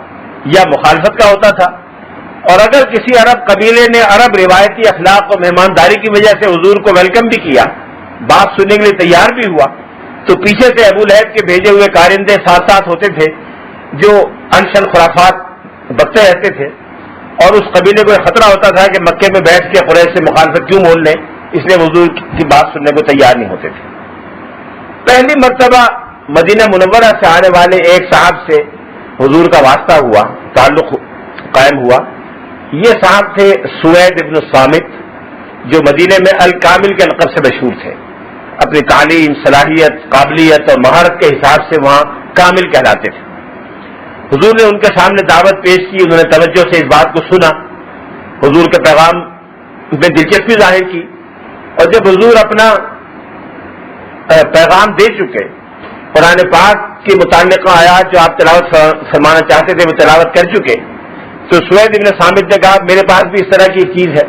یا مخالفت کا ہوتا تھا، اور اگر کسی عرب قبیلے نے عرب روایتی اخلاق اور مہمانداری کی وجہ سے حضور کو ویلکم بھی کیا، بات سننے کے لیے تیار بھی ہوا، تو پیچھے سے ابو لہب کے بھیجے ہوئے کارندے ساتھ ساتھ ہوتے تھے جو انشن خرافات بکتے رہتے تھے، اور اس قبیلے کو خطرہ ہوتا تھا کہ مکے میں بیٹھ کے قریش سے مخالفت کیوں مول لیں، اس لیے حضور کی بات سننے کو تیار نہیں ہوتے تھے۔ پہلی مرتبہ مدینہ منورہ سے آنے والے ایک صاحب سے حضور کا واسطہ ہوا، تعلق قائم ہوا. یہ صاحب تھے سوید ابن الصامت، جو مدینے میں الکامل کے لقب سے مشہور تھے. اپنی تعلیم، صلاحیت، قابلیت اور مہارت کے حساب سے وہاں کامل کہلاتے تھے. حضور نے ان کے سامنے دعوت پیش کی، انہوں نے توجہ سے اس بات کو سنا، حضور کے پیغام میں دلچسپی ظاہر کی، اور جب حضور اپنا پیغام دے چکے، قرآن پاک کی متعلقہ آیات جو آپ تلاوت فرمانا چاہتے تھے وہ تلاوت کر چکے، تو سوید ابن صامت نے کہا میرے پاس بھی اس طرح کی چیز ہے.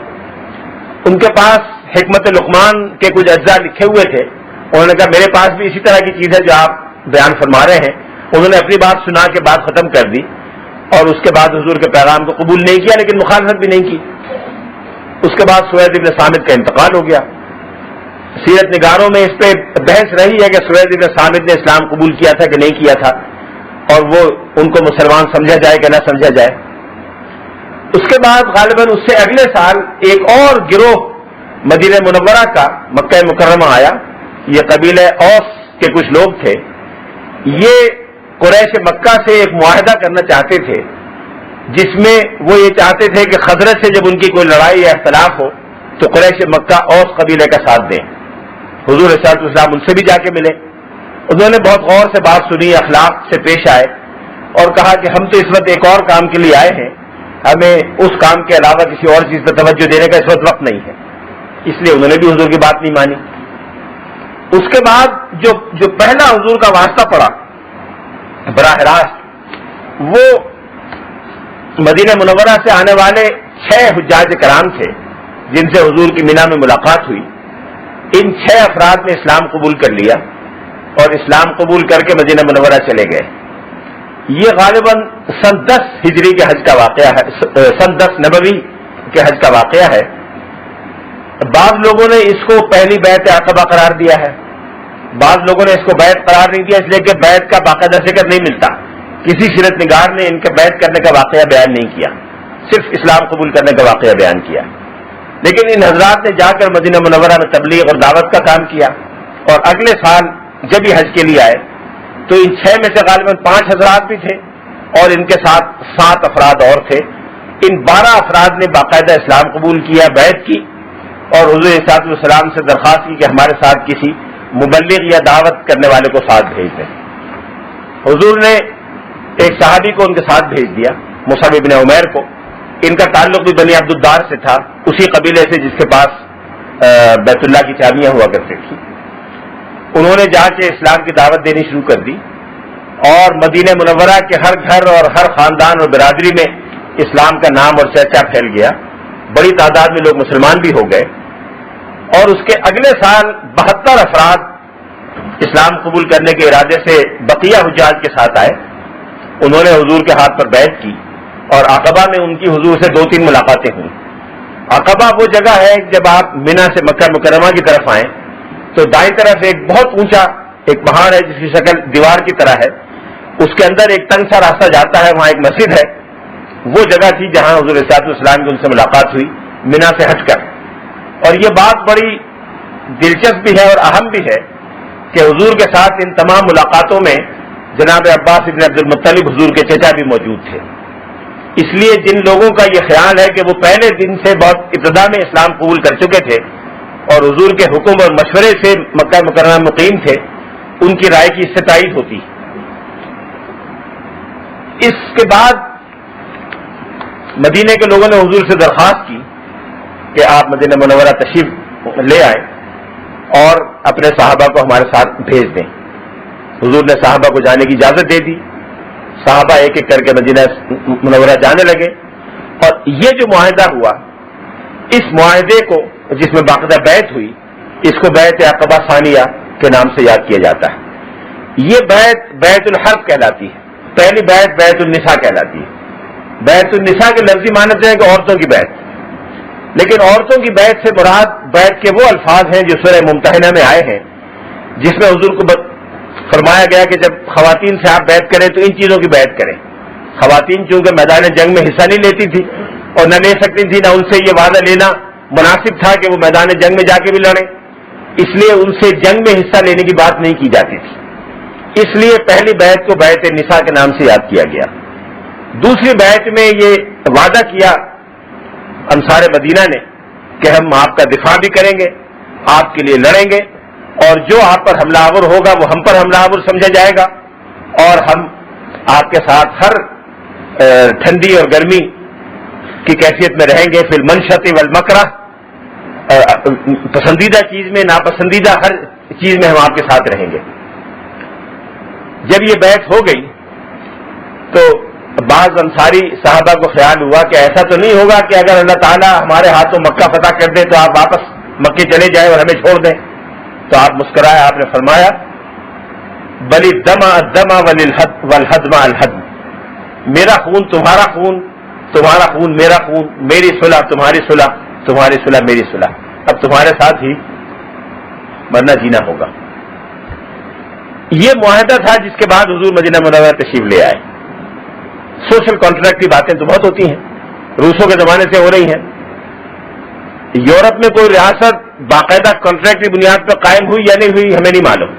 ان کے پاس حکمت لقمان کے کچھ اجزاء لکھے ہوئے تھے، انہوں نے کہا میرے پاس بھی اسی طرح کی چیز ہے جو آپ بیان فرما رہے ہیں. انہوں نے اپنی بات سنا کے بات ختم کر دی، اور اس کے بعد حضور کے پیغام کو قبول نہیں کیا، لیکن مخالفت بھی نہیں کی. اس کے بعد سوید ابن صامت کا انتقال ہو گیا. سیرت نگاروں میں اس پہ بحث رہی ہے کہ سوید ابن صامت نے اسلام قبول کیا تھا کہ نہیں کیا تھا، اور وہ ان کو مسلمان سمجھا جائے کہ نہ سمجھا جائے. اس کے بعد غالباً اس سے اگلے سال ایک اور گروہ مدینہ منورہ کا مکہ مکرمہ آیا. یہ قبیلہ اوس کے کچھ لوگ تھے. یہ قریش مکہ سے ایک معاہدہ کرنا چاہتے تھے، جس میں وہ یہ چاہتے تھے کہ خزرج سے جب ان کی کوئی لڑائی یا اختلاف ہو تو قریش مکہ اوس قبیلے کا ساتھ دیں. حضور صلی اللہ علیہ وسلم ان سے بھی جا کے ملے. انہوں نے بہت غور سے بات سنی، اخلاق سے پیش آئے اور کہا کہ ہم تو اس وقت ایک اور کام کے لیے آئے ہیں، ہمیں اس کام کے علاوہ کسی اور چیز پر توجہ دینے کا اس وقت نہیں ہے. اس لیے انہوں نے بھی حضور کی بات نہیں مانی. اس کے بعد جو پہلا حضور کا واسطہ پڑا براہ راست، وہ مدینہ منورہ سے آنے والے 6 حجاج کرام تھے جن سے حضور کی مینا میں ملاقات ہوئی. ان 6 افراد نے اسلام قبول کر لیا اور اسلام قبول کر کے مدینہ منورہ چلے گئے. یہ غالباً سن 10 ہجری کے حج کا واقعہ ہے، سن 10 نبوی کے حج کا واقعہ ہے. بعض لوگوں نے اس کو پہلی بیعت عقبہ قرار دیا ہے، بعض لوگوں نے اس کو بیعت قرار نہیں دیا، اس لیے کہ بیعت کا باقاعدہ ذکر نہیں ملتا. کسی سیرت نگار نے ان کے بیعت کرنے کا واقعہ بیان نہیں کیا، صرف اسلام قبول کرنے کا واقعہ بیان کیا. لیکن ان حضرات نے جا کر مدینہ منورہ میں تبلیغ اور دعوت کا کام کیا، اور اگلے سال جب یہ حج کے لیے آئے تو ان 6 میں سے غالباً 5 حضرات بھی تھے اور ان کے ساتھ 7 افراد اور تھے. ان 12 افراد نے باقاعدہ اسلام قبول کیا، بیعت کی، اور حضور صلی اللہ علیہ وسلم سے درخواست کی کہ ہمارے ساتھ کسی مبلغ یا دعوت کرنے والے کو ساتھ بھیج دیں. حضور نے ایک صحابی کو ان کے ساتھ بھیج دیا، مصعب ابن عمیر کو. ان کا تعلق بھی بنی عبد الدار سے تھا، اسی قبیلے سے جس کے پاس بیت اللہ کی چابیاں ہوا کرتی تھی. انہوں نے جا کے اسلام کی دعوت دینی شروع کر دی، اور مدینہ منورہ کے ہر گھر اور ہر خاندان اور برادری میں اسلام کا نام اور چرچا پھیل گیا. بڑی تعداد میں لوگ مسلمان بھی ہو گئے. اور اس کے اگلے سال 72 افراد اسلام قبول کرنے کے ارادے سے بقیہ حجاج کے ساتھ آئے. انہوں نے حضور کے ہاتھ پر بیعت کی، اور عقبہ میں ان کی حضور سے 2-3 ملاقاتیں ہوئیں. عقبہ وہ جگہ ہے جب آپ مینا سے مکہ مکرمہ کی طرف آئیں تو دائیں طرف ایک بہت اونچا ایک پہاڑ ہے جس کی شکل دیوار کی طرح ہے، اس کے اندر ایک تنگ سا راستہ جاتا ہے، وہاں ایک مسجد ہے. وہ جگہ تھی جہاں حضور صلی اللہ علیہ وسلم کی ان سے ملاقات ہوئی مینا سے ہٹ کر. اور یہ بات بڑی دلچسپ بھی ہے اور اہم بھی ہے کہ حضور کے ساتھ ان تمام ملاقاتوں میں جناب عباس ابن عبد المطلب حضور کے چچا بھی موجود تھے. اس لیے جن لوگوں کا یہ خیال ہے کہ وہ پہلے دن سے بہت ابتدا میں اسلام قبول کر چکے تھے اور حضور کے حکم اور مشورے سے مکہ مکرمہ مقیم تھے، ان کی رائے کی اس سے تائید ہوتی. اس کے بعد مدینے کے لوگوں نے حضور سے درخواست کی کہ آپ مدینہ منورہ تشریف لے آئیں اور اپنے صحابہ کو ہمارے ساتھ بھیج دیں. حضور نے صحابہ کو جانے کی اجازت دے دی. صحابہ ایک ایک کر کے مدینہ منورہ جانے لگے. اور یہ جو معاہدہ ہوا، اس معاہدے کو جس میں باقاعدہ بیعت ہوئی، اس کو بیعت عقبہ ثانیہ کے نام سے یاد کیا جاتا ہے. یہ بیعت بیعت الحرب کہلاتی ہے. پہلی بیعت بیعت النساء کہلاتی ہے. بیعت النساء کے لفظی معنی ہیں کہ عورتوں کی بیعت، لیکن عورتوں کی بیعت سے مراد بیعت کے وہ الفاظ ہیں جو سورہ ممتحنہ میں آئے ہیں، جس میں حضور کو فرمایا گیا کہ جب خواتین سے آپ بیعت کریں تو ان چیزوں کی بیعت کریں. خواتین چونکہ میدان جنگ میں حصہ نہیں لیتی تھی اور نہ لے سکتی تھی، نہ ان سے یہ وعدہ لینا مناسب تھا کہ وہ میدان جنگ میں جا کے بھی لڑیں. اس لیے ان سے جنگ میں حصہ لینے کی بات نہیں کی جاتی تھی. اس لیے پہلی بیعت کو بیعت نساء کے نام سے یاد کیا گیا. دوسری بیعت میں یہ وعدہ کیا انصار مدینہ نے کہ ہم آپ کا دفاع بھی کریں گے, آپ کے لیے لڑیں گے, اور جو آپ پر حملہ آور ہوگا وہ ہم پر حملہ آور سمجھا جائے گا, اور ہم آپ کے ساتھ ہر ٹھنڈی اور گرمی کی کیفیت میں رہیں گے, فی المنشط والمکرہ, پسندیدہ چیز میں ناپسندیدہ ہر چیز میں ہم آپ کے ساتھ رہیں گے. جب یہ بیعت ہو گئی تو بعض انصاری صحابہ کو خیال ہوا کہ ایسا تو نہیں ہوگا کہ اگر اللہ تعالیٰ ہمارے ہاتھوں مکہ فتح کر دے تو آپ واپس مکے چلے جائیں اور ہمیں چھوڑ دیں. تو آپ مسکرائے, آپ نے فرمایا بل الدم الدم والحدم الحدم, میرا خون تمہارا خون, تمہارا خون میرا خون, میری صلح تمہاری صلح, تمہاری صلح میری صلح. اب تمہارے ساتھ ہی مرنا جینا ہوگا. یہ معاہدہ تھا جس کے بعد حضور مدینہ منورہ تشریف لے آئے. سوشل کانٹریکٹ کی باتیں تو بہت ہوتی ہیں, روسوں کے زمانے سے ہو رہی ہیں. یورپ میں کوئی ریاست باقاعدہ کانٹریکٹ کی بنیاد پر قائم ہوئی یا نہیں ہوئی ہمیں نہیں معلوم.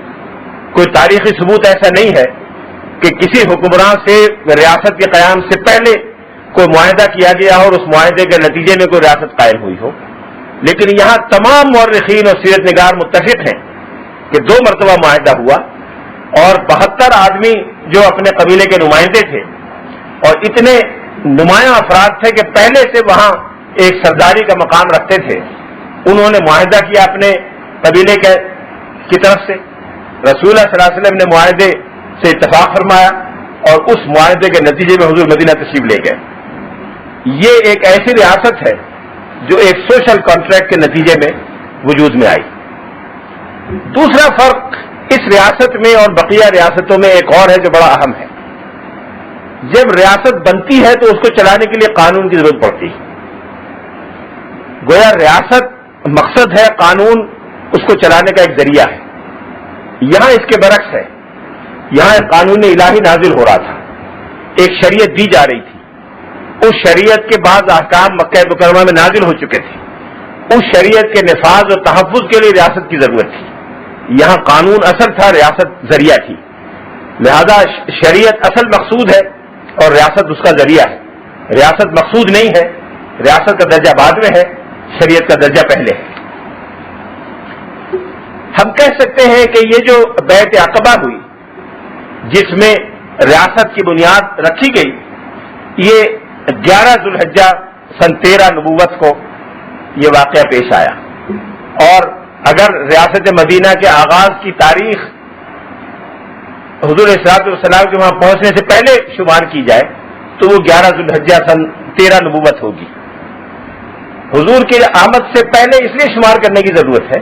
کوئی تاریخی ثبوت ایسا نہیں ہے کہ کسی حکمران سے ریاست کے قیام سے پہلے کوئی معاہدہ کیا گیا اور اس معاہدے کے نتیجے میں کوئی ریاست قائم ہوئی ہو. لیکن یہاں تمام مورخین اور سیرت نگار متفق ہیں کہ 2 مرتبہ معاہدہ ہوا, اور 72 آدمی جو اپنے قبیلے کے نمائندے تھے اور اتنے نمایاں افراد تھے کہ پہلے سے وہاں ایک سرداری کا مقام رکھتے تھے, انہوں نے معاہدہ کیا اپنے قبیلے کی طرف سے. رسول اللہ صلی اللہ علیہ وسلم نے معاہدے سے اتفاق فرمایا اور اس معاہدے کے نتیجے میں حضور مدینہ تشریف لے گئے. یہ ایک ایسی ریاست ہے جو ایک سوشل کانٹریکٹ کے نتیجے میں وجود میں آئی. دوسرا فرق اس ریاست میں اور بقیہ ریاستوں میں ایک اور ہے جو بڑا اہم ہے. جب ریاست بنتی ہے تو اس کو چلانے کے لیے قانون کی ضرورت پڑتی ہے. گویا ریاست مقصد ہے, قانون اس کو چلانے کا ایک ذریعہ ہے. یہاں اس کے برعکس ہے, یہاں ایک قانون الہی نازل ہو رہا تھا, ایک شریعت دی جا رہی تھی. اس شریعت کے بعد احکام مکہ مکرمہ میں نازل ہو چکے تھے. اس شریعت کے نفاذ اور تحفظ کے لیے ریاست کی ضرورت تھی. یہاں قانون اصل تھا, ریاست ذریعہ تھی. لہذا شریعت اصل مقصود ہے اور ریاست اس کا ذریعہ ہے. ریاست مقصود نہیں ہے, ریاست کا درجہ بعد میں ہے, شریعت کا درجہ پہلے ہے. ہم کہہ سکتے ہیں کہ یہ جو بیعت عقبہ ہوئی جس میں ریاست کی بنیاد رکھی گئی, یہ 11 ذوالحجہ سن 13 نبوت کو یہ واقعہ پیش آیا. اور اگر ریاست مدینہ کے آغاز کی تاریخ حضور صلی اللہ علیہ وسلم کے وہاں پہنچنے سے پہلے شمار کی جائے تو وہ 11 ذوالحجہ سن 13 نبوت ہوگی. حضور کی آمد سے پہلے اس لیے شمار کرنے کی ضرورت ہے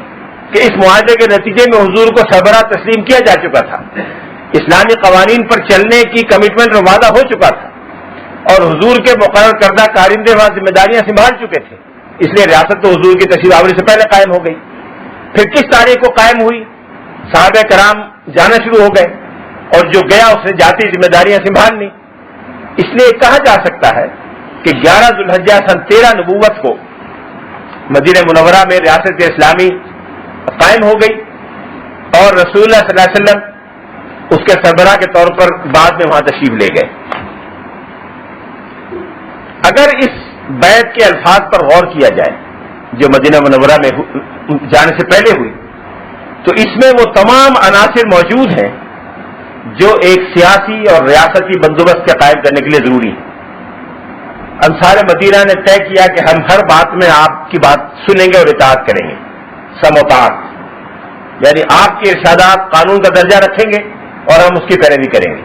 کہ اس معاہدے کے نتیجے میں حضور کو سربراہ تسلیم کیا جا چکا تھا, اسلامی قوانین پر چلنے کی کمٹمنٹ اور وعدہ ہو چکا تھا, اور حضور کے مقرر کردہ کارندے وہاں ذمہ داریاں سنبھال چکے تھے. اس لیے ریاست تو حضور کی تشریف آوری سے پہلے قائم ہو گئی. پھر کس تاریخ کو قائم ہوئی؟ صحابہ کرام جانا شروع ہو گئے اور جو گیا اس نے جاتی ذمہ داریاں سنبھال لی. اس لیے کہا جا سکتا ہے کہ 11 ذوالحجہ سن 13 نبوت کو مدینہ منورہ میں ریاست اسلامی قائم ہو گئی, اور رسول اللہ صلی اللہ علیہ وسلم اس کے سربراہ کے طور پر بعد میں وہاں تشریف لے گئے. اگر اس بیعت کے الفاظ پر غور کیا جائے جو مدینہ منورہ میں جانے سے پہلے ہوئی, تو اس میں وہ تمام عناصر موجود ہیں جو ایک سیاسی اور ریاستی بندوبست کے قائم کرنے کے لیے ضروری ہے. انصار مدینہ نے طے کیا کہ ہم ہر بات میں آپ کی بات سنیں گے اور اطاعت کریں گے. سموتات یعنی آپ کے ارشادات قانون کا درجہ رکھیں گے اور ہم اس کی پیروی کریں گے.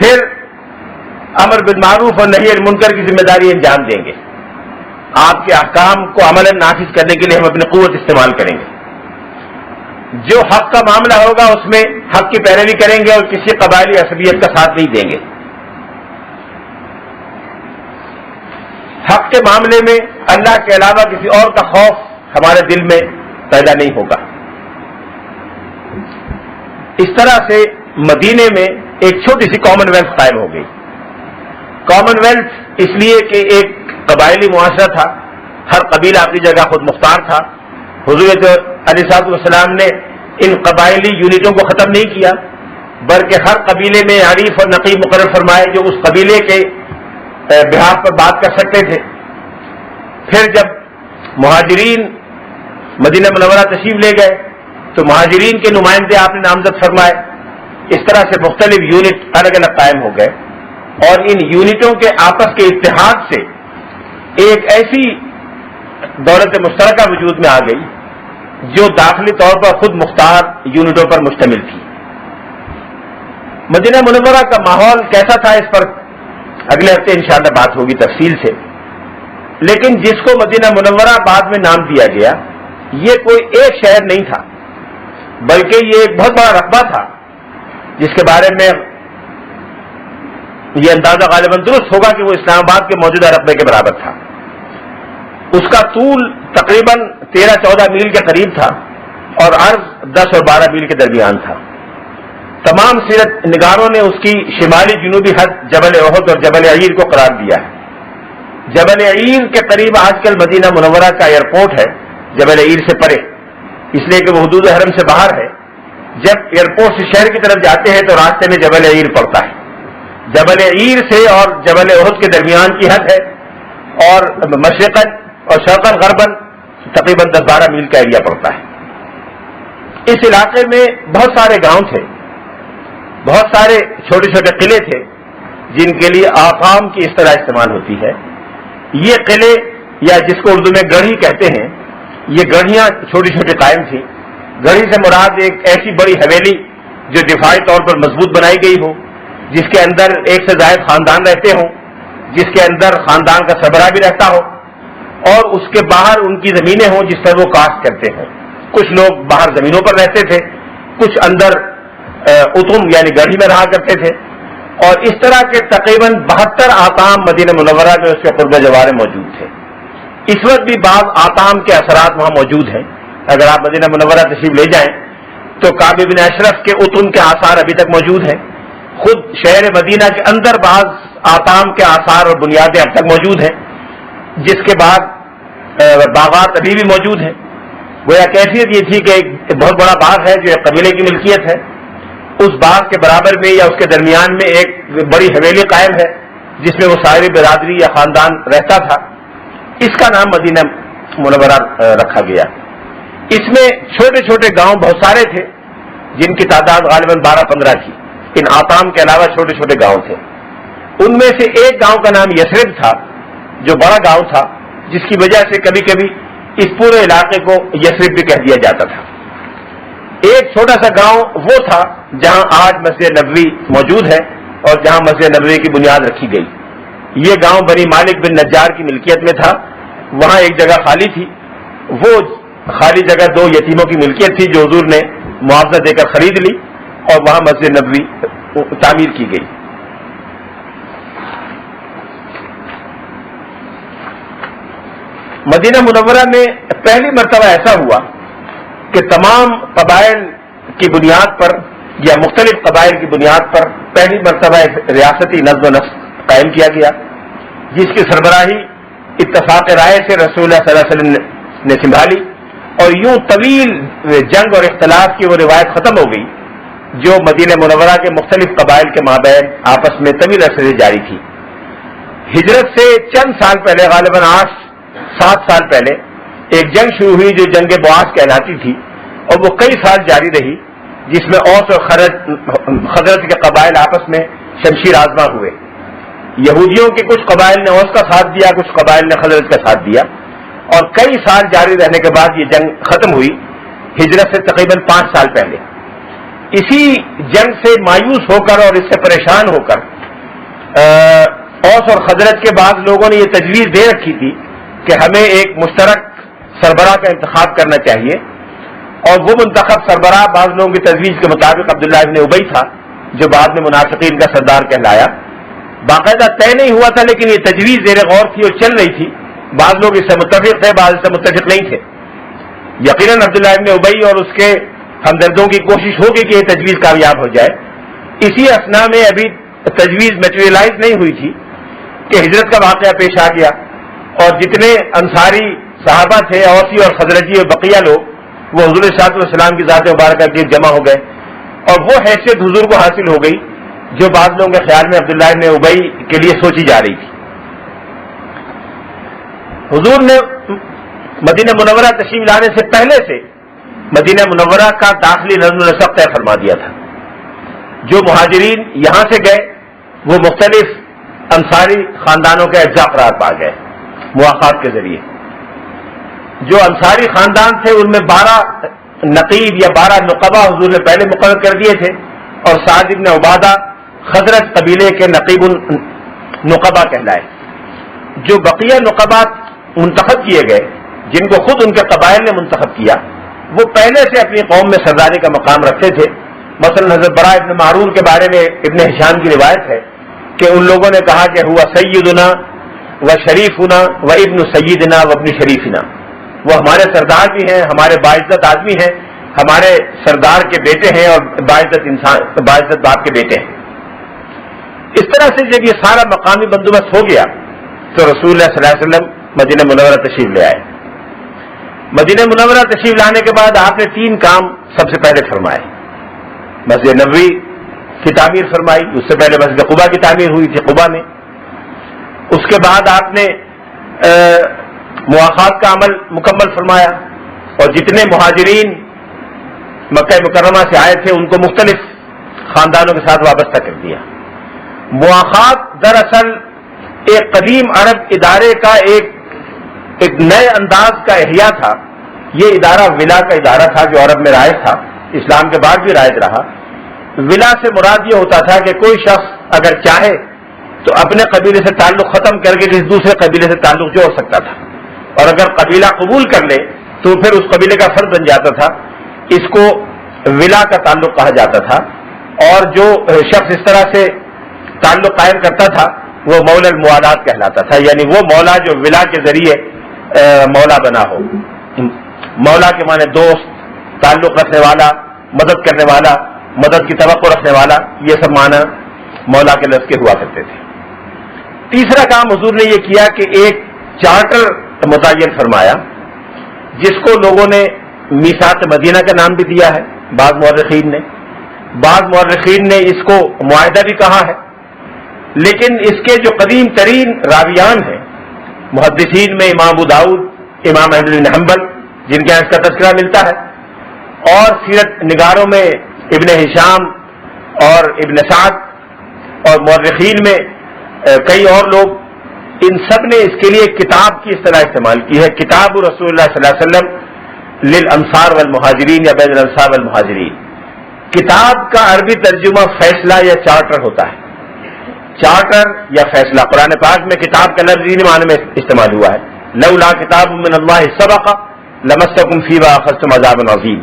پھر امر بالمعروف اور نہی عن المنکر کی ذمہ داری انجام دیں گے. آپ کے احکام کو عملاً نافذ کرنے کے لیے ہم اپنی قوت استعمال کریں گے. جو حق کا معاملہ ہوگا اس میں حق کی پیروی کریں گے اور کسی قبائلی عصبیت کا ساتھ نہیں دیں گے. حق کے معاملے میں اللہ کے علاوہ کسی اور کا خوف ہمارے دل میں پیدا نہیں ہوگا. اس طرح سے مدینے میں ایک چھوٹی سی کامن ویلتھ قائم ہو گئی. کامن ویلتھ اس لیے کہ ایک قبائلی معاشرہ تھا, ہر قبیلہ اپنی جگہ خود مختار تھا, حضور علیہ السلام نے ان قبائلی یونٹوں کو ختم نہیں کیا، بلکہ ہر قبیلے میں عریف اور نقیب مقرر فرمائے جو اس قبیلے کے بحاف پر بات کر سکتے تھے۔ پھر جب مہاجرین مدینہ منورہ تشریف لے گئے تو مہاجرین کے نمائندے آپ نے نامزد فرمائے۔ اس طرح سے مختلف یونٹ الگ الگ قائم ہو گئے، اور ان یونٹوں کے آپس کے اتحاد سے ایک ایسی دولت مشترکہ وجود میں آ گئی جو داخلی طور پر خود مختار یونٹوں پر مشتمل تھی۔ مدینہ منورہ کا ماحول کیسا تھا اس پر اگلے ہفتے انشاءاللہ بات ہوگی تفصیل سے، لیکن جس کو مدینہ منورہ بعد میں نام دیا گیا یہ کوئی ایک شہر نہیں تھا، بلکہ یہ ایک بہت بڑا رقبہ تھا جس کے بارے میں یہ اندازہ غالباً درست ہوگا کہ وہ اسلام آباد کے موجودہ رقبے کے برابر تھا۔ اس کا طول تقریباً 13-14 میل کے قریب تھا اور عرض 10 اور 12 میل کے درمیان تھا۔ تمام سیرت نگاروں نے اس کی شمالی جنوبی حد جبل احد اور جبل عیر کو قرار دیا ہے۔ جبل عیر کے قریب آج کل مدینہ منورہ کا ایئرپورٹ ہے، جبل عیر سے پرے، اس لیے کہ وہ حدود حرم سے باہر ہے۔ جب ایئرپورٹ سے شہر کی طرف جاتے ہیں تو راستے میں جبل عیر پڑتا ہے۔ جبل عیر سے اور جبل احد کے درمیان کی حد ہے، اور مشرقاً اور شرقاً غرباً تقریباً 10-12 میل کا ایریا پڑتا ہے۔ اس علاقے میں بہت سارے گاؤں تھے، بہت سارے چھوٹے چھوٹے قلعے تھے جن کے لیے آفام کی اس طرح استعمال ہوتی ہے۔ یہ قلعے یا جس کو اردو میں گڑھی کہتے ہیں، یہ گڑھیاں چھوٹی چھوٹی قائم تھیں۔ گڑھی سے مراد ایک ایسی بڑی حویلی جو دفاعی طور پر مضبوط بنائی گئی ہو، جس کے اندر ایک سے زائد خاندان رہتے ہوں، جس کے اندر خاندان کا سربراہ بھی رہتا ہو، اور اس کے باہر ان کی زمینیں ہوں جس پر وہ کاشت کرتے ہیں۔ کچھ لوگ باہر زمینوں پر رہتے تھے، کچھ اندر اتم یعنی گڑھی میں رہا کرتے تھے، اور اس طرح کے تقریباً 72 آتام مدینہ منورہ میں اس کے قرب جوار موجود تھے۔ اس وقت بھی بعض آتام کے اثرات وہاں موجود ہیں۔ اگر آپ مدینہ منورہ تشریف لے جائیں تو کعب بن اشرف کے اتم کے آثار ابھی تک موجود ہیں۔ خود شہر مدینہ کے اندر بعض آتام کے آثار اور بنیادیں اب تک موجود ہیں، جس کے بعد باغات ابھی بھی موجود ہیں۔ گویا کیفیت یہ تھی کہ ایک بہت بڑا باغ ہے جو ایک قبیلے کی ملکیت ہے، اس باغ کے برابر میں یا اس کے درمیان میں ایک بڑی حویلی قائم ہے جس میں وہ ساری برادری یا خاندان رہتا تھا۔ اس کا نام مدینہ منورہ رکھا گیا۔ اس میں چھوٹے چھوٹے گاؤں بہت سارے تھے جن کی تعداد غالباً 12-15 تھی۔ ان آتام کے علاوہ چھوٹے چھوٹے گاؤں تھے۔ ان میں سے ایک گاؤں کا نام یثرب تھا جو بڑا گاؤں تھا، جس کی وجہ سے کبھی کبھی اس پورے علاقے کو یثرب بھی کہہ دیا جاتا تھا۔ ایک چھوٹا سا گاؤں وہ تھا جہاں آج مسجد نبوی موجود ہے اور جہاں مسجد نبوی کی بنیاد رکھی گئی۔ یہ گاؤں بنی مالک بن نجار کی ملکیت میں تھا۔ وہاں ایک جگہ خالی تھی، وہ خالی جگہ 2 یتیموں کی ملکیت تھی جو حضور نے معاوضہ دے کر خرید لی، اور وہاں مسجد نبوی تعمیر کی گئی۔ مدینہ منورہ میں پہلی مرتبہ ایسا ہوا کہ تمام قبائل کی بنیاد پر یا مختلف قبائل کی بنیاد پر پہلی مرتبہ ایک ریاستی نظم و نسق قائم کیا گیا، جس کی سربراہی اتفاق رائے سے رسول اللہ صلی اللہ علیہ وسلم نے سنبھالی، اور یوں طویل جنگ اور اختلاف کی وہ روایت ختم ہو گئی جو مدینہ منورہ کے مختلف قبائل کے مابین آپس میں طویل عرصے سے جاری تھی۔ ہجرت سے چند سال پہلے، غالباً 8-7 سال پہلے، ایک جنگ شروع ہوئی جو جنگ بعاث کہلاتی تھی، اور وہ کئی سال جاری رہی، جس میں اوس اور خزرج کے قبائل آپس میں شمشیر آزما ہوئے۔ یہودیوں کے کچھ قبائل نے اوس کا ساتھ دیا، کچھ قبائل نے خزرج کا ساتھ دیا، اور کئی سال جاری رہنے کے بعد یہ جنگ ختم ہوئی، ہجرت سے تقریباً 5 سال پہلے۔ اسی جنگ سے مایوس ہو کر اور اس سے پریشان ہو کر اوس اور خزرج کے بعض لوگوں نے یہ تجویز دے رکھی تھی کہ ہمیں ایک مشترک سربراہ کا انتخاب کرنا چاہیے، اور وہ منتخب سربراہ بعض لوگوں کی تجویز کے مطابق عبداللہ ابن ابی تھا، جو بعد میں منافقین کا سردار کہلایا۔ باقاعدہ طے نہیں ہوا تھا، لیکن یہ تجویز زیر غور تھی اور چل رہی تھی۔ بعض لوگ اس سے متفق تھے، بعض اس سے متفق نہیں تھے۔ یقیناً عبداللہ ابن ابی اور اس کے ہمدردوں کی کوشش ہوگی کہ یہ تجویز کامیاب ہو جائے۔ اسی اثنا میں ابھی تجویز میٹیریلائز نہیں ہوئی تھی کہ ہجرت کا واقعہ پیش آ گیا، اور جتنے انصاری صحابہ تھے اوسی اور خزرجی اور بقیہ لوگ، وہ حضور صلی اللہ علیہ وسلم کی ذات مبارکہ کے جمع ہو گئے، اور وہ حیثیت حضور کو حاصل ہو گئی جو بعض لوگوں کے خیال میں عبداللہ ابن ابی کے لیے سوچی جا رہی تھی۔ حضور نے مدینہ منورہ تشریف لانے سے پہلے سے مدینہ منورہ کا داخلی نظم و نسق طے فرما دیا تھا۔ جو مہاجرین یہاں سے گئے وہ مختلف انصاری خاندانوں کے اجزاء قرار پا گئے مواخات کے ذریعے۔ جو انصاری خاندان تھے ان میں 12 نقیب یا 12 نقبہ حضور نے پہلے مقرر کر دیے تھے، اور سعد بن عبادہ خزرج قبیلے کے نقیب نقبہ کہلائے۔ جو بقیہ نقبات منتخب کیے گئے، جن کو خود ان کے قبائل نے منتخب کیا، وہ پہلے سے اپنی قوم میں سرداری کا مقام رکھتے تھے۔ مثلا حضرت براء ابن معرور کے بارے میں ابن ہشام کی روایت ہے کہ ان لوگوں نے کہا کہ ہوا سیدنا و شریفنا و ابن سیدنا و ابن شریفنا، وہ ہمارے سردار بھی ہیں، ہمارے باعزت آدمی ہیں، ہمارے سردار کے بیٹے ہیں اور باعزت باپ کے بیٹے ہیں۔ اس طرح سے جب یہ سارا مقامی بندوبست ہو گیا تو رسول اللہ صلی اللہ علیہ وسلم مدینہ منورہ تشریف لے آئے۔ مدینہ منورہ تشریف لانے کے بعد آپ نے 3 کام سب سے پہلے فرمائے۔ مسجد نبوی کی تعمیر فرمائی، اس سے پہلے مسجد قباء کی تعمیر ہوئی تھی قباء میں۔ اس کے بعد آپ نے مواخات کا عمل مکمل فرمایا، اور جتنے مہاجرین مکہ مکرمہ سے آئے تھے ان کو مختلف خاندانوں کے ساتھ وابستہ کر دیا۔ مواخات دراصل ایک قدیم عرب ادارے کا ایک نئے انداز کا احیاء تھا۔ یہ ادارہ ولا کا ادارہ تھا جو عرب میں رائج تھا، اسلام کے بعد بھی رائج رہا۔ ولا سے مراد یہ ہوتا تھا کہ کوئی شخص اگر چاہے تو اپنے قبیلے سے تعلق ختم کر کے کسی دوسرے قبیلے سے تعلق جوڑ سکتا تھا، اور اگر قبیلہ قبول کر لے تو پھر اس قبیلے کا فرد بن جاتا تھا۔ اس کو ولا کا تعلق کہا جاتا تھا، اور جو شخص اس طرح سے تعلق قائم کرتا تھا وہ مولا الموالات کہلاتا تھا، یعنی وہ مولا جو ولا کے ذریعے مولا بنا ہو۔ مولا کے معنی دوست، تعلق رکھنے والا، مدد کرنے والا، مدد کی توقع رکھنے والا، یہ سب معنی مولا کے لفظ کے ہوا کرتے تھے۔ تیسرا کام حضور نے یہ کیا کہ ایک چارٹر متعین فرمایا جس کو لوگوں نے میثاق مدینہ کا نام بھی دیا ہے، بعض مورخین نے اس کو معاہدہ بھی کہا ہے، لیکن اس کے جو قدیم ترین راویان ہیں محدثین میں امام ابو داؤد، امام احمد بن حنبل جن کے یہاں اس کا تذکرہ ملتا ہے، اور سیرت نگاروں میں ابن ہشام اور ابن سعد، اور مورخین میں کئی اور لوگ، ان سب نے اس کے لیے کتاب کی اصطلاح استعمال کی ہے، کتاب رسول اللہ صلی اللہ علیہ وسلم للانصار والمہاجرین یا بین الانصار والمہاجرین۔ کتاب کا عربی ترجمہ فیصلہ یا چارٹر ہوتا ہے۔ چارٹر یا فیصلہ، قرآن پاک میں کتاب کا لفظ انہی معنی میں استعمال ہوا ہے، لولا کتاب من اللہ سبق لمسکم فیما اخذتم عذاب عظیم۔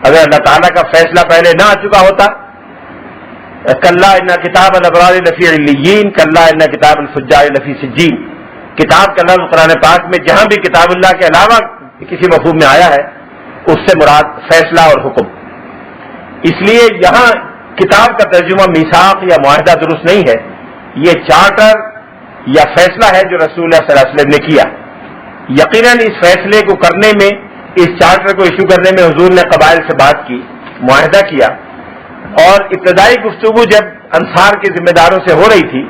اگر اللہ تعالیٰ کا فیصلہ پہلے نہ آ چکا ہوتا، کلا ان کتاب الابرار لفی علیین کلا ان کتاب الفجار لفی سجین، کتاب کا لفظ قرآن پاک میں جہاں بھی کتاب اللہ کے علاوہ کسی مفہوم میں آیا ہے اس سے مراد فیصلہ اور حکم۔ اس لیے یہاں کتاب کا ترجمہ میثاق یا معاہدہ درست نہیں ہے، یہ چارٹر یا فیصلہ ہے جو رسول اللہ صلی اللہ علیہ وسلم نے کیا۔ یقیناً اس فیصلے کو کرنے میں، اس چارٹر کو ایشو کرنے میں حضور نے قبائل سے بات کی، معاہدہ کیا، اور ابتدائی گفتگو جب انصار کے ذمہ داروں سے ہو رہی تھی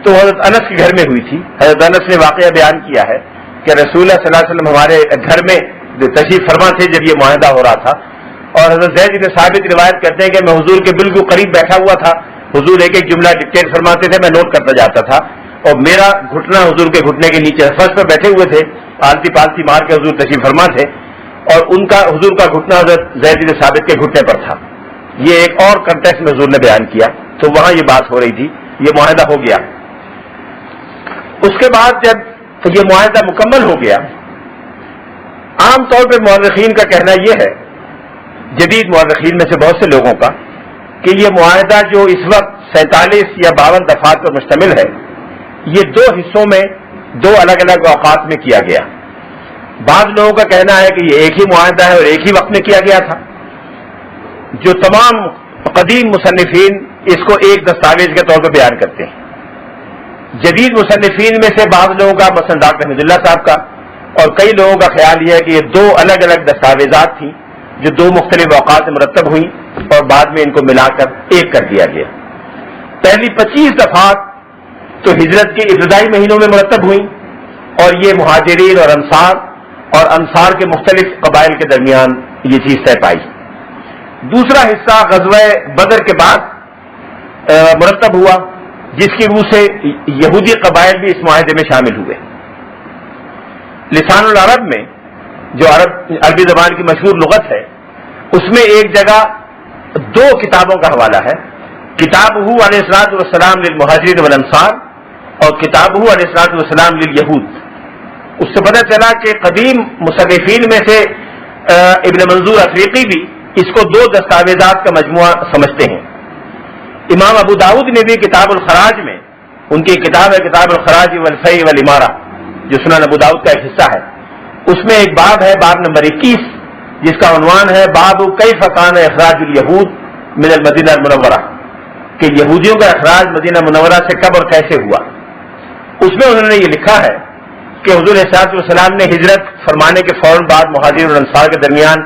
تو حضرت انس کے گھر میں ہوئی تھی۔ حضرت انس نے واقعہ بیان کیا ہے کہ رسول اللہ صلی اللہ علیہ وسلم ہمارے گھر میں تشریف فرما تھے جب یہ معاہدہ ہو رہا تھا، اور حضرت زید بن ثابت روایت کرتے ہیں کہ میں حضور کے بالکل قریب بیٹھا ہوا تھا، حضور ایک ایک جملہ ڈکٹیٹ فرماتے تھے، میں نوٹ کرتا جاتا تھا، اور میرا گھٹنا حضور کے گھٹنے کے نیچے فرش پر بیٹھے ہوئے تھے، پالتی پالتی مار کے حضور تشریف فرما تھے، اور ان کا حضور کا گھٹنا حضرت زید بن ثابت کے گھٹنے پر تھا۔ یہ ایک اور کنٹیکسٹ میں حضور نے بیان کیا، تو وہاں یہ بات ہو رہی تھی، یہ معاہدہ ہو گیا۔ اس کے بعد جب یہ معاہدہ مکمل ہو گیا، عام طور پہ مورخین کا کہنا یہ ہے، جدید مورخین میں سے بہت سے لوگوں کا، کہ یہ معاہدہ جو اس وقت 47 یا 52 دفعات پر مشتمل ہے، یہ 2 حصوں میں 2 الگ الگ اوقات میں کیا گیا۔ بعض لوگوں کا کہنا ہے کہ یہ ایک ہی معاہدہ ہے اور ایک ہی وقت میں کیا گیا تھا۔ جو تمام قدیم مصنفین اس کو ایک دستاویز کے طور پر بیان کرتے ہیں۔ جدید مصنفین میں سے بعض لوگوں کا، مثلا ڈاکٹر حمید اللہ صاحب کا اور کئی لوگوں کا خیال یہ ہے کہ یہ دو الگ الگ دستاویزات تھیں جو دو مختلف اوقات میں مرتب ہوئی اور بعد میں ان کو ملا کر ایک کر دیا گیا. پہلی 25 دفعات تو ہجرت کے ابتدائی مہینوں میں مرتب ہوئی اور یہ مہاجرین اور انصار کے مختلف قبائل کے درمیان یہ چیز طے پائی. دوسرا حصہ غزوہ بدر کے بعد مرتب ہوا جس کی روح سے یہودی قبائل بھی اس معاہدے میں شامل ہوئے. لسان العرب میں جو عربی زبان کی مشہور لغت ہے اس میں ایک جگہ دو کتابوں کا حوالہ ہے. کتابہ علیہ الصلوۃ والسلام للمہاجرین والانصار اور کتابہ علیہ الصلوۃ والسلام للیہود. اس سے پتہ چلا کہ قدیم مصنفین میں سے ابن منظور افریقی بھی اس کو دو دستاویزات کا مجموعہ سمجھتے ہیں. امام ابو داؤد نے بھی کتاب الخراج میں، ان کی کتاب ہے کتاب الخراج والفی والامارہ جو سنن ابو داؤد کا ایک حصہ ہے، اس میں ایک باب ہے، باب نمبر 21، جس کا عنوان ہے باب کیف کان اخراج الیہود من المدینہ المنورہ، کہ یہودیوں کا اخراج مدینہ منورہ سے کب اور کیسے ہوا. اس میں انہوں نے یہ لکھا ہے کہ حضور صلی اللہ علیہ وسلم نے ہجرت فرمانے کے فوراً بعد مہاجرین اور انصار کے درمیان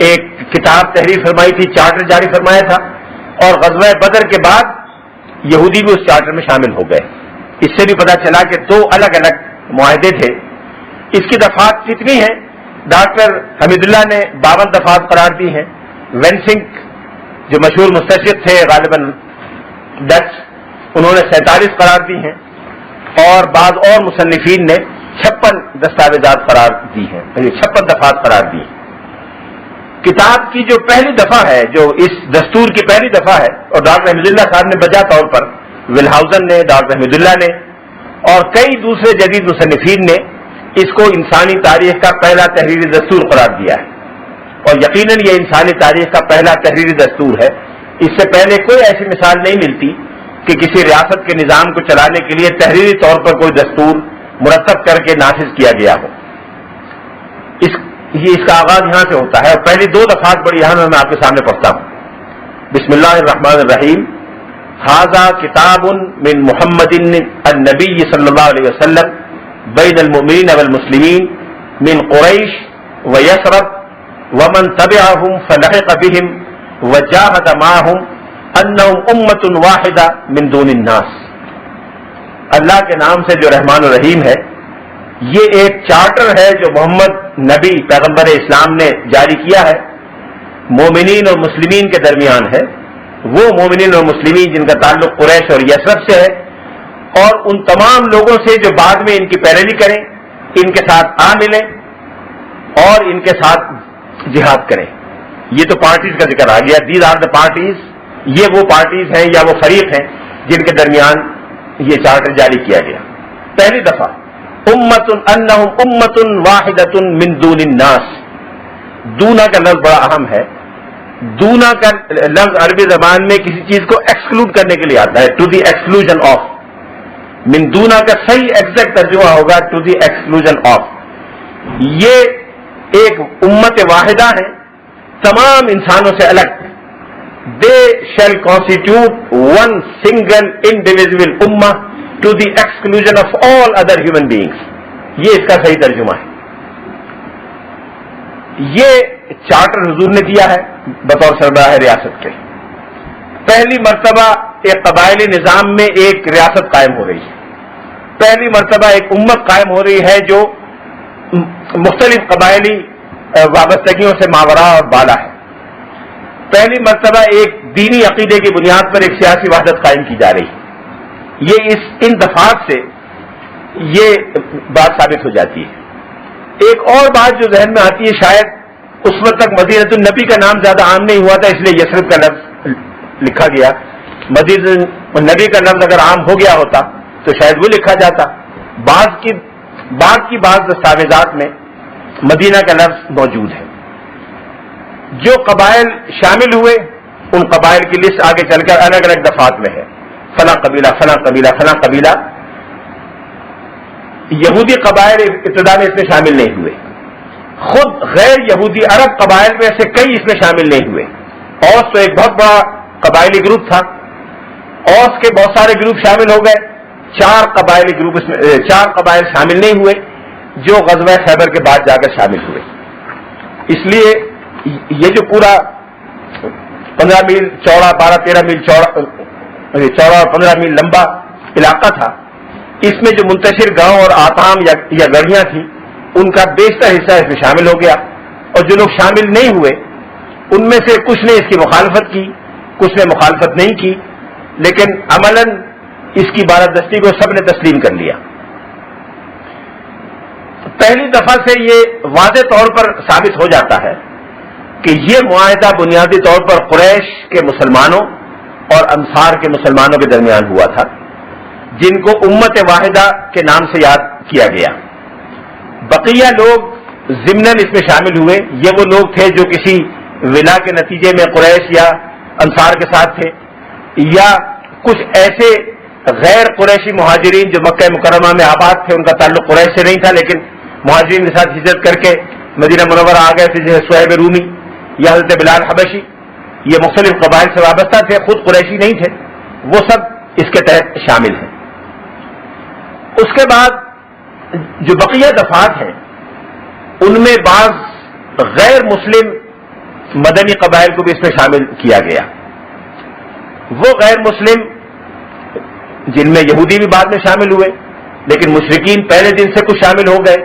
ایک کتاب تحریر فرمائی تھی، چارٹر جاری فرمایا تھا، اور غزوہ بدر کے بعد یہودی بھی اس چارٹر میں شامل ہو گئے. اس سے بھی پتا چلا کہ دو الگ الگ معاہدے تھے. اس کی دفعات کتنی ہیں؟ ڈاکٹر حمید اللہ نے 52 دفعات قرار دی ہیں. وینسنگ جو مشہور مستشرق تھے غالباً ڈچ، انہوں نے 47 قرار دی ہیں، اور بعض اور مصنفین نے 56 دستاویزات قرار دی ہیں، 56 دفعات قرار دی ہیں. کتاب کی جو پہلی دفعہ ہے، جو اس دستور کی پہلی دفعہ ہے، اور ڈاکٹر حمید اللہ صاحب نے بجا طور پر، ولہاؤزن نے، ڈاکٹر حمید اللہ نے اور کئی دوسرے جدید مصنفین نے اس کو انسانی تاریخ کا پہلا تحریری دستور قرار دیا ہے. اور یقیناً یہ انسانی تاریخ کا پہلا تحریری دستور ہے. اس سے پہلے کوئی ایسی مثال نہیں ملتی کہ کسی ریاست کے نظام کو چلانے کے لیے تحریری طور پر کوئی دستور مرتب کر کے نافذ کیا گیا ہو. اس کا آغاز یہاں سے ہوتا ہے، اور پہلی دو دفعات بڑی اہم میں آپ کے سامنے پڑھتا ہوں. بسم اللہ الرحمن الرحیم. ھذا کتاب من محمد النبی صلی اللہ علیہ وسلم بین المؤمنین والمسلمین من قریش ویثرب ومن تبعهم فلحق بهم وجاہد معهم انہم امۃ واحدہ من دون الناس. اللہ کے نام سے جو رحمان الرحیم ہے، یہ ایک چارٹر ہے جو محمد نبی پیغمبر اسلام نے جاری کیا ہے، مومنین اور مسلمین کے درمیان ہے. وہ مومنین اور مسلمین جن کا تعلق قریش اور یثرب سے ہے، اور ان تمام لوگوں سے جو بعد میں ان کی پیروی کریں، ان کے ساتھ آ ملیں اور ان کے ساتھ جہاد کریں. یہ تو پارٹیز کا ذکر آ گیا. دیز آر دا پارٹیز، یہ وہ پارٹیز ہیں یا وہ فریق ہیں جن کے درمیان یہ چارٹر جاری کیا گیا. پہلی دفعہ امت انہم امت واحدۃ من دون الناس. دونا کا لفظ بڑا اہم ہے. دونا کا لفظ عربی زبان میں کسی چیز کو ایکسکلوڈ کرنے کے لیے آتا ہے، ٹو دی ایکسکلوژن آف. من دونا کا صحیح ایگزیکٹ ترجمہ ہوگا ٹو دی ایکسکلوژن آف. یہ ایک امت واحدہ ہے، تمام انسانوں سے الگ. They shall constitute one single individual امہ to the exclusion of all other human beings. یہ اس کا صحیح ترجمہ ہے. یہ چارٹر حضور نے دیا ہے بطور سربراہ ریاست کے. پہلی مرتبہ ایک قبائلی نظام میں ایک ریاست قائم ہو رہی ہے. پہلی مرتبہ ایک امت قائم ہو رہی ہے جو مختلف قبائلی وابستگیوں سے ماورا اور بالا ہے. پہلی مرتبہ ایک دینی عقیدے کی بنیاد پر ایک سیاسی وحدت قائم کی جا رہی ہے. یہ ان دفعات سے یہ بات ثابت ہو جاتی ہے. ایک اور بات جو ذہن میں آتی ہے، شاید اس وقت تک مدینہ النبی کا نام زیادہ عام نہیں ہوا تھا، اس لیے یثرب کا لفظ لکھا گیا. مدینہ النبی کا لفظ اگر عام ہو گیا ہوتا تو شاید وہ لکھا جاتا. بعد کی بعض دستاویزات میں مدینہ کا لفظ موجود ہے. جو قبائل شامل ہوئے ان قبائل کی لسٹ آگے چل کر الگ الگ دفعات میں ہے. فلاں قبیلہ فلاں قبیلہ فلاں قبیلہ. یہودی قبائل ابتدا میں اس میں شامل نہیں ہوئے. خود غیر یہودی عرب قبائل میں سے کئی اس میں شامل نہیں ہوئے. اوس تو ایک بہت بڑا قبائلی گروپ تھا، اوس کے بہت سارے گروپ شامل ہو گئے. چار قبائل شامل نہیں ہوئے. جو غزوہ خیبر کے بعد جا کر شامل ہوئے. اس لیے یہ جو پورا 15 میل چوڑا 12-13 میل چوڑا اور 15 میل لمبا علاقہ تھا، اس میں جو منتشر گاؤں اور آتام یا گڑیاں تھیں ان کا بیشتر حصہ اس میں شامل ہو گیا، اور جو لوگ شامل نہیں ہوئے ان میں سے کچھ نے اس کی مخالفت کی، کچھ نے مخالفت نہیں کی، لیکن عملاً اس کی بالادستی کو سب نے تسلیم کر لیا. پہلی دفعہ سے یہ واضح طور پر ثابت ہو جاتا ہے کہ یہ معاہدہ بنیادی طور پر قریش کے مسلمانوں اور انصار کے مسلمانوں کے درمیان ہوا تھا، جن کو امت واحدہ کے نام سے یاد کیا گیا. بقیہ لوگ ضمناً اس میں شامل ہوئے، یہ وہ لوگ تھے جو کسی ولا کے نتیجے میں قریش یا انصار کے ساتھ تھے، یا کچھ ایسے غیر قریشی مہاجرین جو مکہ مکرمہ میں آباد تھے، ان کا تعلق قریش سے نہیں تھا لیکن مہاجرین کے ساتھ ہجرت کر کے مدینہ منورہ آ گئے تھے، جیسے صہیب رومی یا حضرت بلال حبشی. یہ مختلف قبائل سے وابستہ تھے، خود قریشی نہیں تھے، وہ سب اس کے تحت شامل ہیں. اس کے بعد جو بقیہ دفعات ہیں ان میں بعض غیر مسلم مدنی قبائل کو بھی اس میں شامل کیا گیا. وہ غیر مسلم جن میں یہودی بھی بعد میں شامل ہوئے لیکن مشرکین پہلے دن سے کچھ شامل ہو گئے،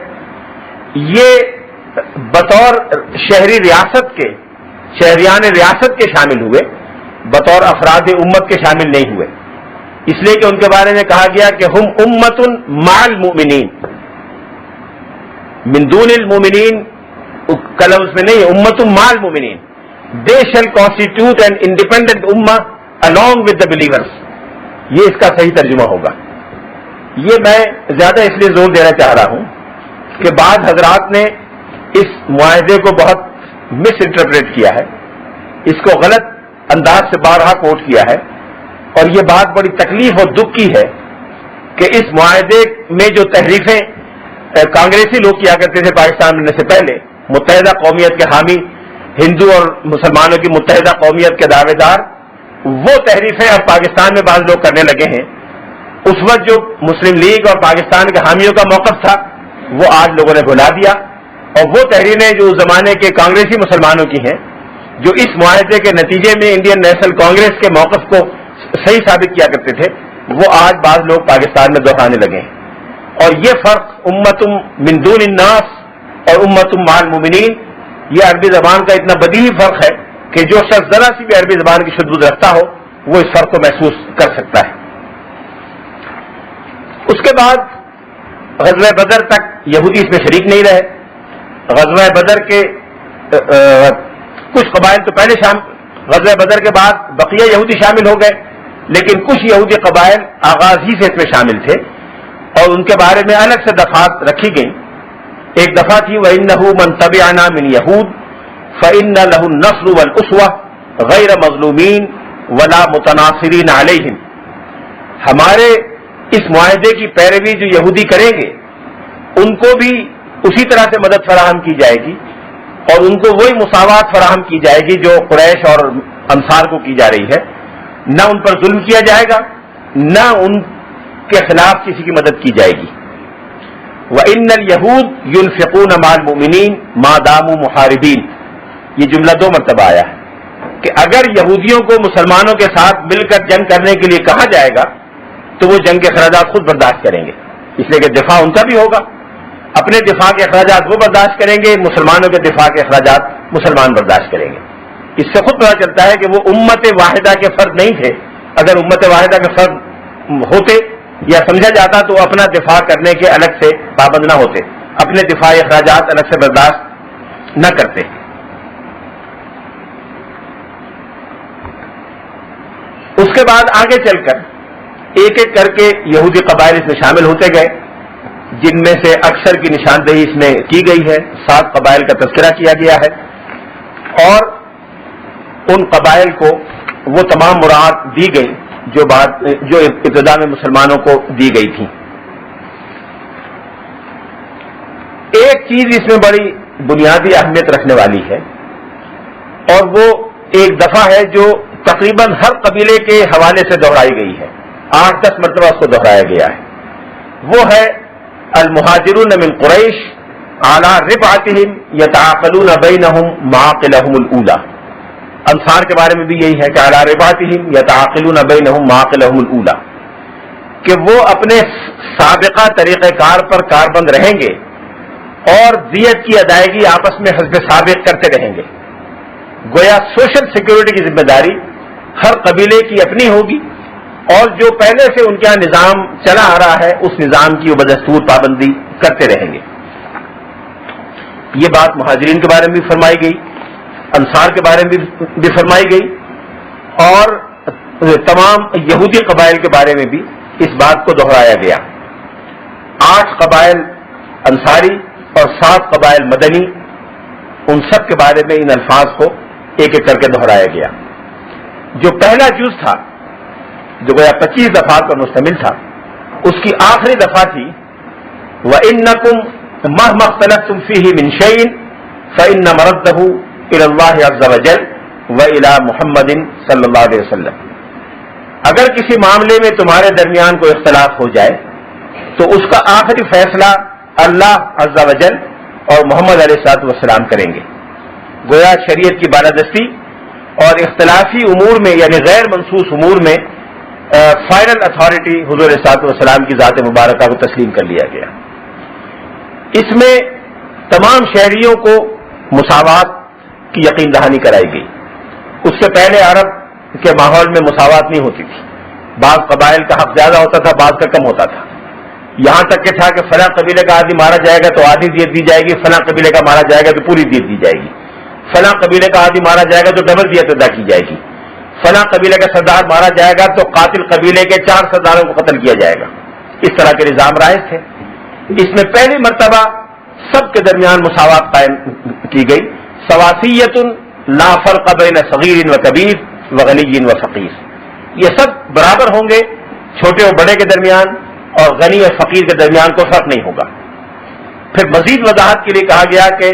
یہ بطور شہری ریاست کے شہریان ریاست کے شامل ہوئے، بطور افراد امت کے شامل نہیں ہوئے، اس لیے کہ ان کے بارے میں کہا گیا کہ ہم امت مع المؤمنین، من دون المؤمنین کا لفظ میں نہیں، امت مع المؤمنین، they shall constitute an independent ummah along with the believers. یہ اس کا صحیح ترجمہ ہوگا. یہ میں زیادہ اس لیے زور دینا چاہ رہا ہوں کہ بعض حضرات نے اس معاہدے کو بہت مس انٹرپریٹ کیا ہے، اس کو غلط انداز سے بارہا کوٹ کیا ہے، اور یہ بات بڑی تکلیف اور دکھ کی ہے کہ اس معاہدے میں جو تحریفیں کانگریسی لوگ کیا کرتے تھے پاکستان بننے سے پہلے، متحدہ قومیت کے حامی، ہندو اور مسلمانوں کی متحدہ قومیت کے دعوے دار، وہ تحریفیں اب پاکستان میں بعض لوگ کرنے لگے ہیں. اس وقت جو مسلم لیگ اور پاکستان کے حامیوں کا موقف تھا وہ آج لوگوں نے بھلا دیا، اور وہ تحریریں جو اس زمانے کے کانگریسی مسلمانوں کی ہیں جو اس معاہدے کے نتیجے میں انڈین نیشنل کانگریس کے موقف کو صحیح ثابت کیا کرتے تھے، وہ آج بعض لوگ پاکستان میں دہرانے لگے ہیں. اور یہ فرق امت من دون الناس اور امت مع المؤمنین، یہ عربی زبان کا اتنا بدیہی فرق ہے کہ جو شخص ذرا سی بھی عربی زبان کی شدت رکھتا ہو وہ اس فرق کو محسوس کر سکتا ہے. اس کے بعد غزوہ بدر تک یہودی اس میں شریک نہیں رہے. غزوہ بدر کے کچھ قبائل تو پہلے غزوہ بدر کے بعد بقیہ یہودی شامل ہو گئے، لیکن کچھ یہودی قبائل آغاز ہی سے اس میں شامل تھے اور ان کے بارے میں الگ سے دفعات رکھی گئیں. ایک دفعہ تھی وَإِنَّهُ مَن تَبِعَنَا مِن يَهُودَ فَإِنَّ لَهُ النَّصْرُ وَالْأُسْوَةُ غَيْرَ مَظْلُومِينَ وَلَا مُتَنَاصِرِينَ عَلَيْهِمْ. ہمارے اس معاہدے کی پیروی جو یہودی کریں گے ان کو بھی اسی طرح سے مدد فراہم کی جائے گی اور ان کو وہی مساوات فراہم کی جائے گی جو قریش اور انصار کو کی جا رہی ہے. نہ ان پر ظلم کیا جائے گا، نہ ان کے خلاف کسی کی مدد کی جائے گی. وَإِنَّ الْيَهُودَ يُنْفِقُونَ مَعَ الْمُؤْمِنِينَ مَا دَامُوا مُحَارِبِينَ. یہ جملہ 2 مرتبہ آیا ہے کہ اگر یہودیوں کو مسلمانوں کے ساتھ مل کر جنگ کرنے کے لیے کہا جائے گا تو وہ جنگ کے اخراجات خود برداشت کریں گے، اس لیے کہ دفاع ان کا بھی ہوگا. اپنے دفاع کے اخراجات وہ برداشت کریں گے، مسلمانوں کے دفاع کے اخراجات مسلمان برداشت کریں گے. اس سے خود پتہ چلتا ہے کہ وہ امت واحدہ کے فرد نہیں تھے. اگر امت واحدہ کے فرد ہوتے یا سمجھا جاتا تو اپنا دفاع کرنے کے الگ سے پابند نہ ہوتے، اپنے دفاعی اخراجات الگ سے برداشت نہ کرتے. اس کے بعد آگے چل کر ایک ایک کر کے یہودی قبائل اس میں شامل ہوتے گئے، جن میں سے اکثر کی نشاندہی اس میں کی گئی ہے. 7 قبائل کا تذکرہ کیا گیا ہے اور ان قبائل کو وہ تمام مراعات دی گئی جو ابتدا میں مسلمانوں کو دی گئی تھی. ایک چیز اس میں بڑی بنیادی اہمیت رکھنے والی ہے اور وہ ایک دفعہ ہے جو تقریباً ہر قبیلے کے حوالے سے دہرائی گئی ہے. 8-10 مرتبہ اس کو دہرایا گیا ہے. وہ ہے المہاجرون من قریش علی ربعتہم یتعاقلون بینہم معاقلہم الاولی. انصار کے بارے میں بھی یہی ہے کہ علی ربعتہم یتعاقلون بینہم معاقلہم الاولی، کہ وہ اپنے سابقہ طریقہ کار پر کاربند رہیں گے اور دیت کی ادائیگی آپس میں حسب سابق کرتے رہیں گے. گویا سوشل سیکورٹی کی ذمہ داری ہر قبیلے کی اپنی ہوگی، اور جو پہلے سے ان کے یہاں نظام چلا آ رہا ہے اس نظام کی وہ بدستور پابندی کرتے رہیں گے. یہ بات مہاجرین کے بارے میں بھی فرمائی گئی، انصار کے بارے میں بھی فرمائی گئی، اور تمام یہودی قبائل کے بارے میں بھی اس بات کو دہرایا گیا. 8 قبائل انصاری اور 7 قبائل مدنی، ان سب کے بارے میں ان الفاظ کو ایک ایک کر کے دہرایا گیا. جو پہلا جز تھا جو گویا 25 دفعات پر مشتمل تھا، اس کی آخری دفعہ تھی وَإِنَّكُمْ مَهْمَا اخْتَلَفْتُمْ فِيهِ مِنْ شَيْءٍ فَإِنَّ مَرَدَّهُ إِلَى اللَّهِ عَزَّ وَجَلَّ وَإِلَى مُحَمَّدٍ صلی اللہ علیہ وسلم. اگر کسی معاملے میں تمہارے درمیان کوئی اختلاف ہو جائے تو اس کا آخری فیصلہ اللہ عز و جل اور محمد علیہ الصلوۃ والسلام کریں گے. گویا شریعت کی بالادستی اور اختلافی امور میں یعنی غیر منصوص امور میں فائنل اتھارٹی حضور علیہ الصلوۃ والسلام کی ذات مبارکہ کو تسلیم کر لیا گیا. اس میں تمام شہریوں کو مساوات کی یقین دہانی کرائی گئی. اس سے پہلے عرب کے ماحول میں مساوات نہیں ہوتی تھی، بعض قبائل کا حق زیادہ ہوتا تھا، بعض کا کم ہوتا تھا. یہاں تک کہ تھا کہ فلاں قبیلے کا آدمی مارا جائے گا تو آدھی دیت دی جائے گی، فلاں قبیلے کا مارا جائے گا تو پوری دیت دی جائے گی، فلاں قبیلے کا آدمی مارا جائے گا تو ڈبل دیت ادا کی جائے گی، فلاں قبیلے کا سردار مارا جائے گا تو قاتل قبیلے کے 4 سرداروں کو قتل کیا جائے گا. اس طرح کے نظام رائج تھے. اس میں پہلی مرتبہ سب کے درمیان مساوات قائم کی گئی. سواسیۃ لا فرق بین صغیر و کبیر و غنی و فقیر. یہ سب برابر ہوں گے، چھوٹے اور بڑے کے درمیان اور غنی اور فقیر کے درمیان کوئی فرق نہیں ہوگا. پھر مزید وضاحت کے لیے کہا گیا کہ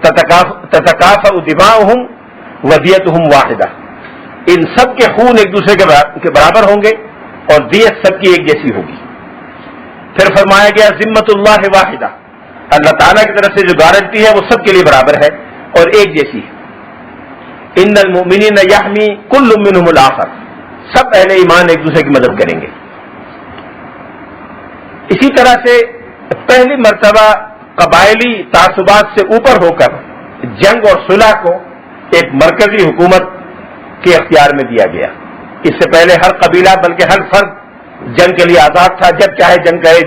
تتکافأ دماؤہم ودیتہم واحدہ. ان سب کے خون ایک دوسرے کے برابر ہوں گے اور دیت سب کی ایک جیسی ہوگی. پھر فرمایا گیا ذمۃ اللہ واحدہ، اللہ تعالیٰ کی طرف سے جو گارنٹی ہے وہ سب کے لیے برابر ہے اور ایک جیسی ہے. ان المؤمنین یحمی کل منہم الآخر، سب اہل ایمان ایک دوسرے کی مدد کریں گے. اسی طرح سے پہلی مرتبہ قبائلی تعصبات سے اوپر ہو کر جنگ اور صلح کو ایک مرکزی حکومت کے اختیار میں دیا گیا. اس سے پہلے ہر قبیلہ بلکہ ہر فرد جنگ کے لیے آزاد تھا، جب چاہے جنگ کرے،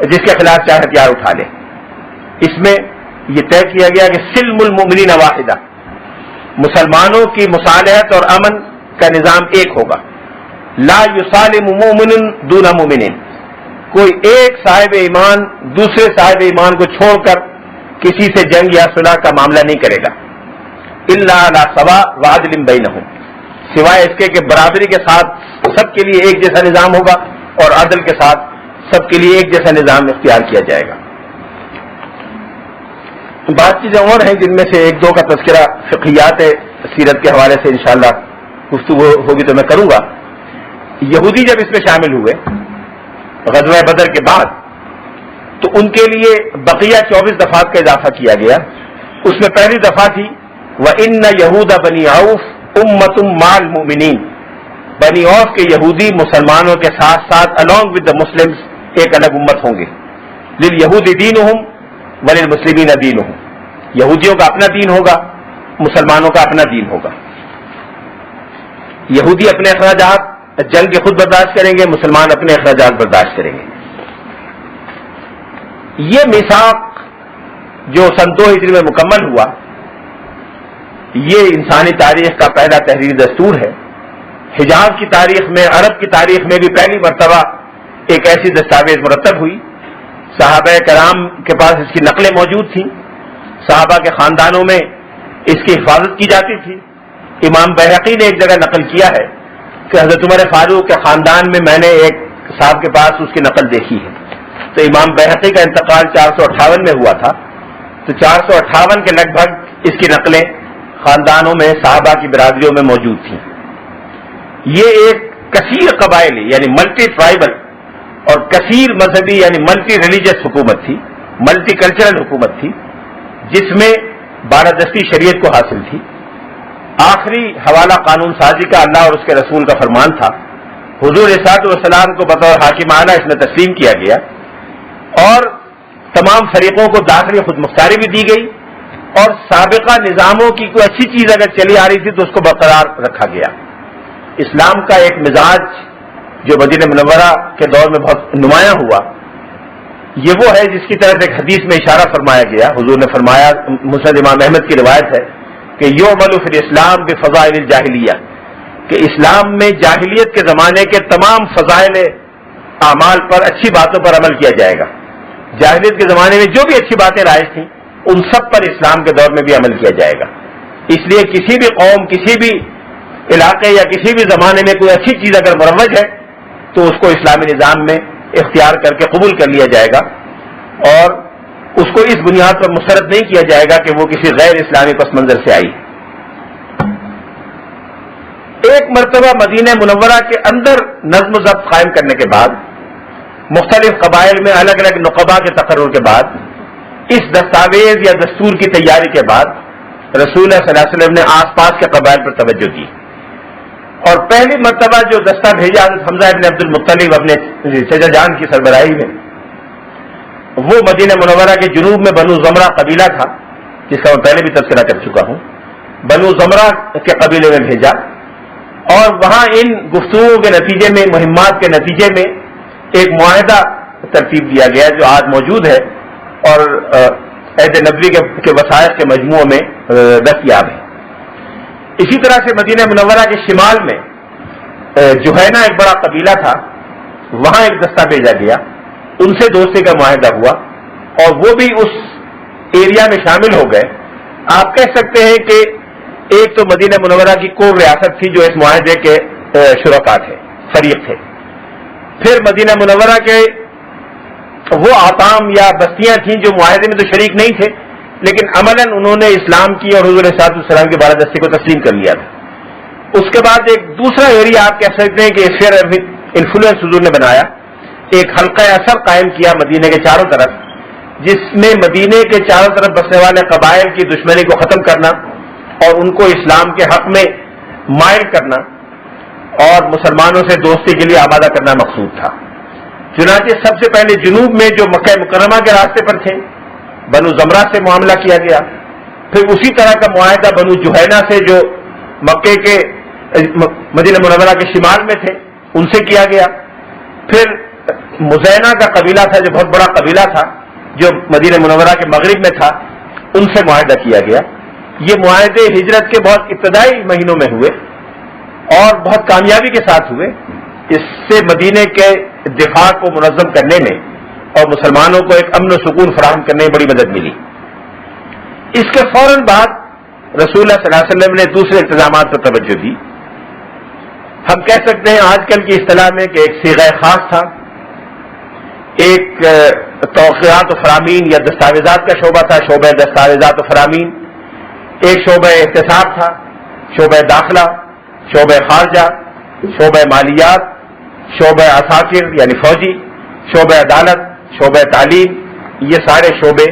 جس کے خلاف چاہے ہتھیار اٹھا لے. اس میں یہ طے کیا گیا کہ سلم المؤمنین واحدہ، مسلمانوں کی مصالحت اور امن کا نظام ایک ہوگا. لا یسالم مومن دون مومن، کوئی ایک صاحب ایمان دوسرے صاحب ایمان کو چھوڑ کر کسی سے جنگ یا صلح کا معاملہ نہیں کرے گا. الا علی سواء وعدل بینہم، سوائے اس کے کہ برابری کے ساتھ سب کے لیے ایک جیسا نظام ہوگا اور عدل کے ساتھ سب کے لیے ایک جیسا نظام اختیار کیا جائے گا. بات چیزیں اور ہیں جن میں سے ایک دو کا تذکرہ فقہیات سیرت کے حوالے سے انشاءاللہ گفتگو ہوگی تو میں کروں گا. یہودی جب اس میں شامل ہوئے غزوہ بدر کے بعد تو ان کے لیے بقیہ 24 دفعات کا اضافہ کیا گیا. اس میں پہلی دفعہ تھی وَإِنَّ يَهُودَ بَنِي عَوْفَ أُمَّةٌ مَعَ الْمُؤْمِنِينَ، بنی عوف کے یہودی مسلمانوں کے ساتھ ساتھ along with the Muslims ایک الگ امت ہوں گے. لِلْيَهُودِ دِينُهُمْ وَلِلْمُسْلِمِينَ دِينُهُمْ، یہودیوں کا اپنا دین ہوگا، مسلمانوں کا اپنا دین ہوگا. یہودی اپنے اخراجات جنگ کے خود برداشت کریں گے، مسلمان اپنے اخراجات برداشت کریں گے. یہ میثاق جو سن 2 ہجری میں مکمل ہوا، یہ انسانی تاریخ کا پہلا تحریری دستور ہے. حجاز کی تاریخ میں، عرب کی تاریخ میں بھی پہلی مرتبہ ایک ایسی دستاویز مرتب ہوئی. صحابہ کرام کے پاس اس کی نقلیں موجود تھیں، صحابہ کے خاندانوں میں اس کی حفاظت کی جاتی تھی. امام بہقی نے ایک جگہ نقل کیا ہے کہ حضرت عمر فاروق کے خاندان میں میں نے ایک صاحب کے پاس اس کی نقل دیکھی ہے. تو امام بہقی کا انتقال 458 میں ہوا تھا، تو 458 کے لگ بھگ اس کی نقلیں خاندانوں میں صحابہ کی برادریوں میں موجود تھیں. یہ ایک کثیر قبائلی یعنی ملٹی ٹرائبل اور کثیر مذہبی یعنی ملٹی ریلیجس حکومت تھی، ملٹی کلچرل حکومت تھی، جس میں بالادستی شریعت کو حاصل تھی۔ آخری حوالہ قانون سازی کا اللہ اور اس کے رسول کا فرمان تھا۔ حضور صلی اللہ علیہ وسلم کو بطور حاکم اعلیٰ اس میں تسلیم کیا گیا، اور تمام فریقوں کو داخلی خود مختاری بھی دی گئی، اور سابقہ نظاموں کی کوئی اچھی چیز اگر چلی آ رہی تھی تو اس کو برقرار رکھا گیا۔ اسلام کا ایک مزاج جو مدینہ منورہ کے دور میں بہت نمایاں ہوا، یہ وہ ہے جس کی طرف ایک حدیث میں اشارہ فرمایا گیا۔ حضور نے فرمایا، مسند امام احمد کی روایت ہے کہ یعمل فی الاسلام بفضائل الجاہلیہ، کہ اسلام میں جاہلیت کے زمانے کے تمام فضائل اعمال پر، اچھی باتوں پر عمل کیا جائے گا۔ جاہلیت کے زمانے میں جو بھی اچھی باتیں رائج تھیں ان سب پر اسلام کے دور میں بھی عمل کیا جائے گا۔ اس لیے کسی بھی قوم، کسی بھی علاقے یا کسی بھی زمانے میں کوئی اچھی چیز اگر مروج ہے تو اس کو اسلامی نظام میں اختیار کر کے قبول کر لیا جائے گا، اور اس کو اس بنیاد پر مسترد نہیں کیا جائے گا کہ وہ کسی غیر اسلامی پس منظر سے آئی۔ ایک مرتبہ مدینہ منورہ کے اندر نظم و ضبط قائم کرنے کے بعد، مختلف قبائل میں الگ الگ نقبا کے تقرر کے بعد، اس دستاویز یا دستور کی تیاری کے بعد رسول اللہ صلی اللہ علیہ وسلم نے آس پاس کے قبائل پر توجہ دی، اور پہلی مرتبہ جو دستہ بھیجا حضرت حمزہ ابن عبد المطلب اپنے چچا جان کی سربراہی میں، وہ مدینہ منورہ کے جنوب میں بنو زمرہ قبیلہ تھا، جس کا میں پہلے بھی تذکرہ کر چکا ہوں۔ بنو زمرہ کے قبیلے میں بھیجا، اور وہاں ان گفتگو کے نتیجے میں، مہمات کے نتیجے میں ایک معاہدہ ترتیب دیا گیا جو آج موجود ہے اور عہد نبوی کے وثائق کے مجموعوں میں دستیاب ہے۔ اسی طرح سے مدینہ منورہ کے شمال میں جوہینہ ایک بڑا قبیلہ تھا، وہاں ایک دستہ بھیجا گیا، ان سے دوستی کا معاہدہ ہوا، اور وہ بھی اس ایریا میں شامل ہو گئے۔ آپ کہہ سکتے ہیں کہ ایک تو مدینہ منورہ کی کور ریاست تھی جو اس معاہدے کے شرکا تھے، فریق تھے۔ پھر مدینہ منورہ کے وہ آطام یا بستیاں تھیں جو معاہدے میں تو شریک نہیں تھے، لیکن عملاً انہوں نے اسلام کی اور حضور صلی اللہ علیہ وسلم کی بالادستی کو تسلیم کر لیا تھا۔ اس کے بعد ایک دوسرا ایریا آپ کہہ سکتے ہیں کہ اسفیئر آف انفلوئنس حضور نے بنایا، ایک حلقہ اثر قائم کیا مدینے کے چاروں طرف، جس میں مدینے کے چاروں طرف بسنے والے قبائل کی دشمنی کو ختم کرنا اور ان کو اسلام کے حق میں مائل کرنا اور مسلمانوں سے دوستی کے لیے آمادہ کرنا مقصود تھا۔ چنانچہ سب سے پہلے جنوب میں جو مکہ مکرمہ کے راستے پر تھے بنو زمرہ سے معاملہ کیا گیا، پھر اسی طرح کا معاہدہ بنو جوہینہ سے جو مکے کے مدینہ منورہ کے شمال میں تھے ان سے کیا گیا، پھر مزینہ کا قبیلہ تھا جو بہت بڑا قبیلہ تھا جو مدینہ منورہ کے مغرب میں تھا، ان سے معاہدہ کیا گیا۔ یہ معاہدے ہجرت کے بہت ابتدائی مہینوں میں ہوئے اور بہت کامیابی کے ساتھ ہوئے۔ اس سے مدینے کے دفاع کو منظم کرنے میں اور مسلمانوں کو ایک امن و سکون فراہم کرنے میں بڑی مدد ملی۔ اس کے فوراً بعد رسول اللہ صلی اللہ علیہ وسلم نے دوسرے انتظامات پر توجہ دی۔ ہم کہہ سکتے ہیں آج کل کی اصطلاح میں کہ ایک صیغہ خاص تھا، ایک توقیعات و فرامین یا دستاویزات کا شعبہ تھا، شعبہ دستاویزات و فرامین، ایک شعبہ احتساب تھا، شعبہ داخلہ، شعبہ خارجہ، شعبہ مالیات، شعبہ عساکر یعنی فوجی، شعبہ عدالت، شعبہ تعلیم، یہ سارے شعبے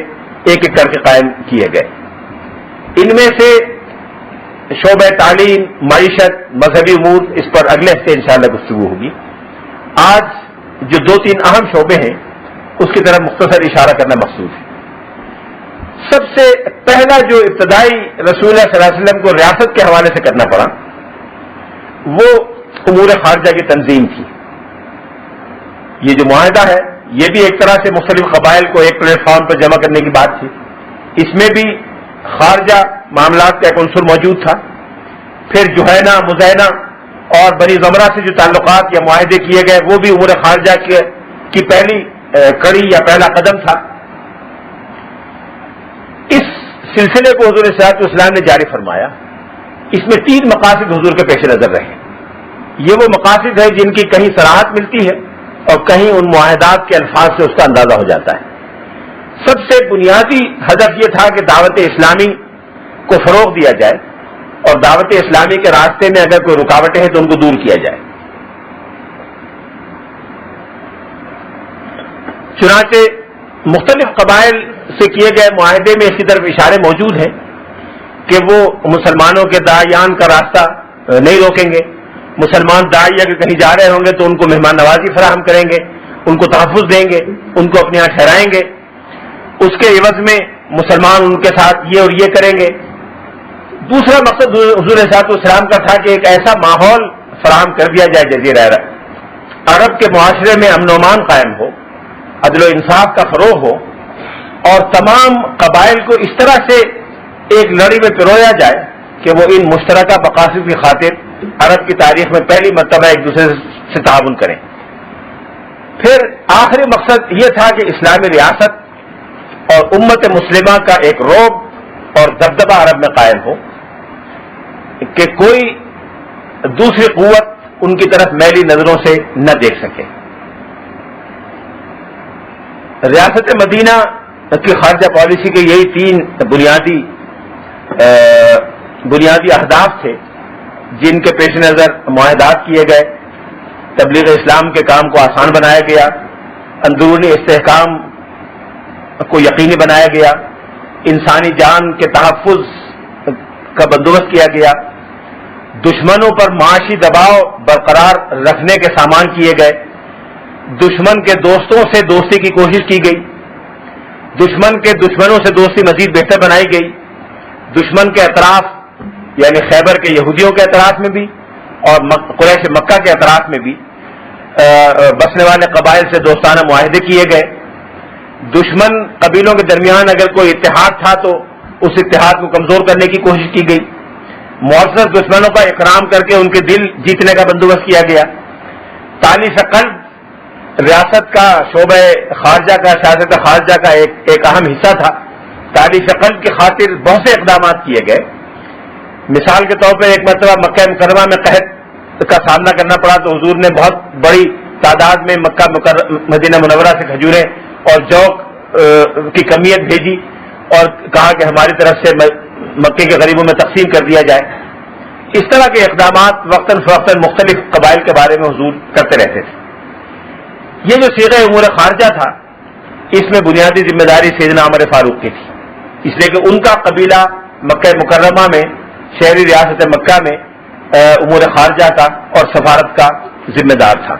ایک ایک کر کے قائم کیے گئے۔ ان میں سے شعبہ تعلیم، معیشت، مذہبی امور، اس پر اگلے ہفتے انشاءاللہ گفتگو ہوگی۔ آج جو دو تین اہم شعبے ہیں اس کی طرف مختصر اشارہ کرنا مقصود ہے۔ سب سے پہلا جو ابتدائی رسول اللہ صلی اللہ علیہ وسلم کو ریاست کے حوالے سے کرنا پڑا وہ امور خارجہ کی تنظیم تھی۔ یہ جو معاہدہ ہے یہ بھی ایک طرح سے مختلف قبائل کو ایک پلیٹ فارم پر جمع کرنے کی بات تھی، اس میں بھی خارجہ معاملات کا ایک عنصر موجود تھا۔ پھر جوہینہ، مزینہ اور بنی زمرہ سے جو تعلقات یا معاہدے کیے گئے وہ بھی امور خارجہ کی پہلی کڑی یا پہلا قدم تھا۔ اس سلسلے کو حضور صلی اللہ علیہ وسلم نے جاری فرمایا۔ اس میں تین مقاصد حضور کے پیش نظر رہے۔ یہ وہ مقاصد ہے جن کی کہیں صراحت ملتی ہے اور کہیں ان معاہدات کے الفاظ سے اس کا اندازہ ہو جاتا ہے۔ سب سے بنیادی ہدف یہ تھا کہ دعوت اسلامی کو فروغ دیا جائے اور دعوت اسلامی کے راستے میں اگر کوئی رکاوٹیں ہیں تو ان کو دور کیا جائے۔ چنانچہ مختلف قبائل سے کیے گئے معاہدے میں اسی طرف اشارے موجود ہیں کہ وہ مسلمانوں کے داعیان کا راستہ نہیں روکیں گے. مسلمان داعی اگر کہیں جا رہے ہوں گے تو ان کو مہمان نوازی فراہم کریں گے, ان کو تحفظ دیں گے, ان کو اپنے یہاں ٹھہرائیں گے. اس کے عوض میں مسلمان ان کے ساتھ یہ اور یہ کریں گے. دوسرا مقصد حضور صلی اللہ علیہ وسلم کا تھا کہ ایک ایسا ماحول فراہم کر دیا جائے جزیرہ عرب کے معاشرے میں امن و امان قائم ہو, عدل و انصاف کا فروغ ہو, اور تمام قبائل کو اس طرح سے ایک لڑی میں پرویا جائے کہ وہ ان مشترکہ مقاصد کی خاطر عرب کی تاریخ میں پہلی مرتبہ ایک دوسرے سے تعاون کریں. پھر آخری مقصد یہ تھا کہ اسلامی ریاست اور امت مسلمہ کا ایک رعب اور دبدبہ عرب میں قائم ہو کہ کوئی دوسری قوت ان کی طرف میلی نظروں سے نہ دیکھ سکے. ریاست مدینہ کی خارجہ پالیسی کے یہی 3 بنیادی اہداف تھے جن کے پیش نظر معاہدات کیے گئے. تبلیغ اسلام کے کام کو آسان بنایا گیا, اندرونی استحکام کو یقینی بنایا گیا, انسانی جان کے تحفظ کا بندوبست کیا گیا, دشمنوں پر معاشی دباؤ برقرار رکھنے کے سامان کیے گئے, دشمن کے دوستوں سے دوستی کی کوشش کی گئی, دشمن کے دشمنوں سے دوستی مزید بہتر بنائی گئی, دشمن کے اطراف یعنی خیبر کے یہودیوں کے اطراف میں بھی اور قریش مکہ کے اطراف میں بھی بسنے والے قبائل سے دوستانہ معاہدے کیے گئے. دشمن قبیلوں کے درمیان اگر کوئی اتحاد تھا تو اس اتحاد کو کمزور کرنے کی کوشش کی گئی. معزز دشمنوں کا اکرام کر کے ان کے دل جیتنے کا بندوبست کیا گیا. تالیف قلب ریاست کا شعبہ خارجہ کا سیاست خارجہ کا ایک اہم حصہ تھا. تالیف قلب کی خاطر بہت سے اقدامات کیے گئے. مثال کے طور پر ایک مرتبہ مکہ مکرمہ میں قحط کا سامنا کرنا پڑا تو حضور نے بہت بڑی تعداد میں مکہ مدینہ منورہ سے کھجوریں اور جو کی کمیت بھیجی اور کہا کہ ہماری طرف سے مکے کے غریبوں میں تقسیم کر دیا جائے. اس طرح کے اقدامات وقتاً فوقتاً مختلف قبائل کے بارے میں حضور کرتے رہتے تھے. یہ جو صیغہ امور خارجہ تھا اس میں بنیادی ذمہ داری سیدنا عمر فاروق کی تھی, اس لیے کہ ان کا قبیلہ مکہ مکرمہ میں شہری ریاست مکہ میں امور خارجہ کا اور سفارت کا ذمہ دار تھا.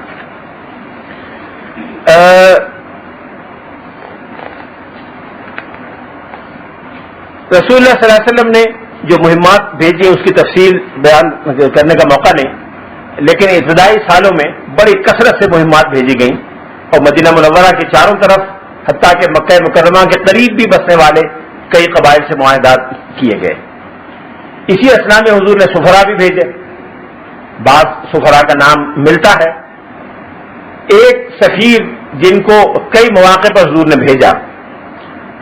رسول اللہ صلی اللہ علیہ وسلم نے جو مہمات بھیجی اس کی تفصیل بیان کرنے کا موقع نہیں, لیکن ابتدائی سالوں میں بڑی کثرت سے مہمات بھیجی گئیں اور مدینہ منورہ کے چاروں طرف حتیٰ کہ مکہ مکرمہ کے قریب بھی بسنے والے کئی قبائل سے معاہدات کیے گئے. اسی اسنا میں حضور نے سفرا بھی بھیجے. بعض سفرا کا نام ملتا ہے. ایک سفیر جن کو کئی مواقع پر حضور نے بھیجا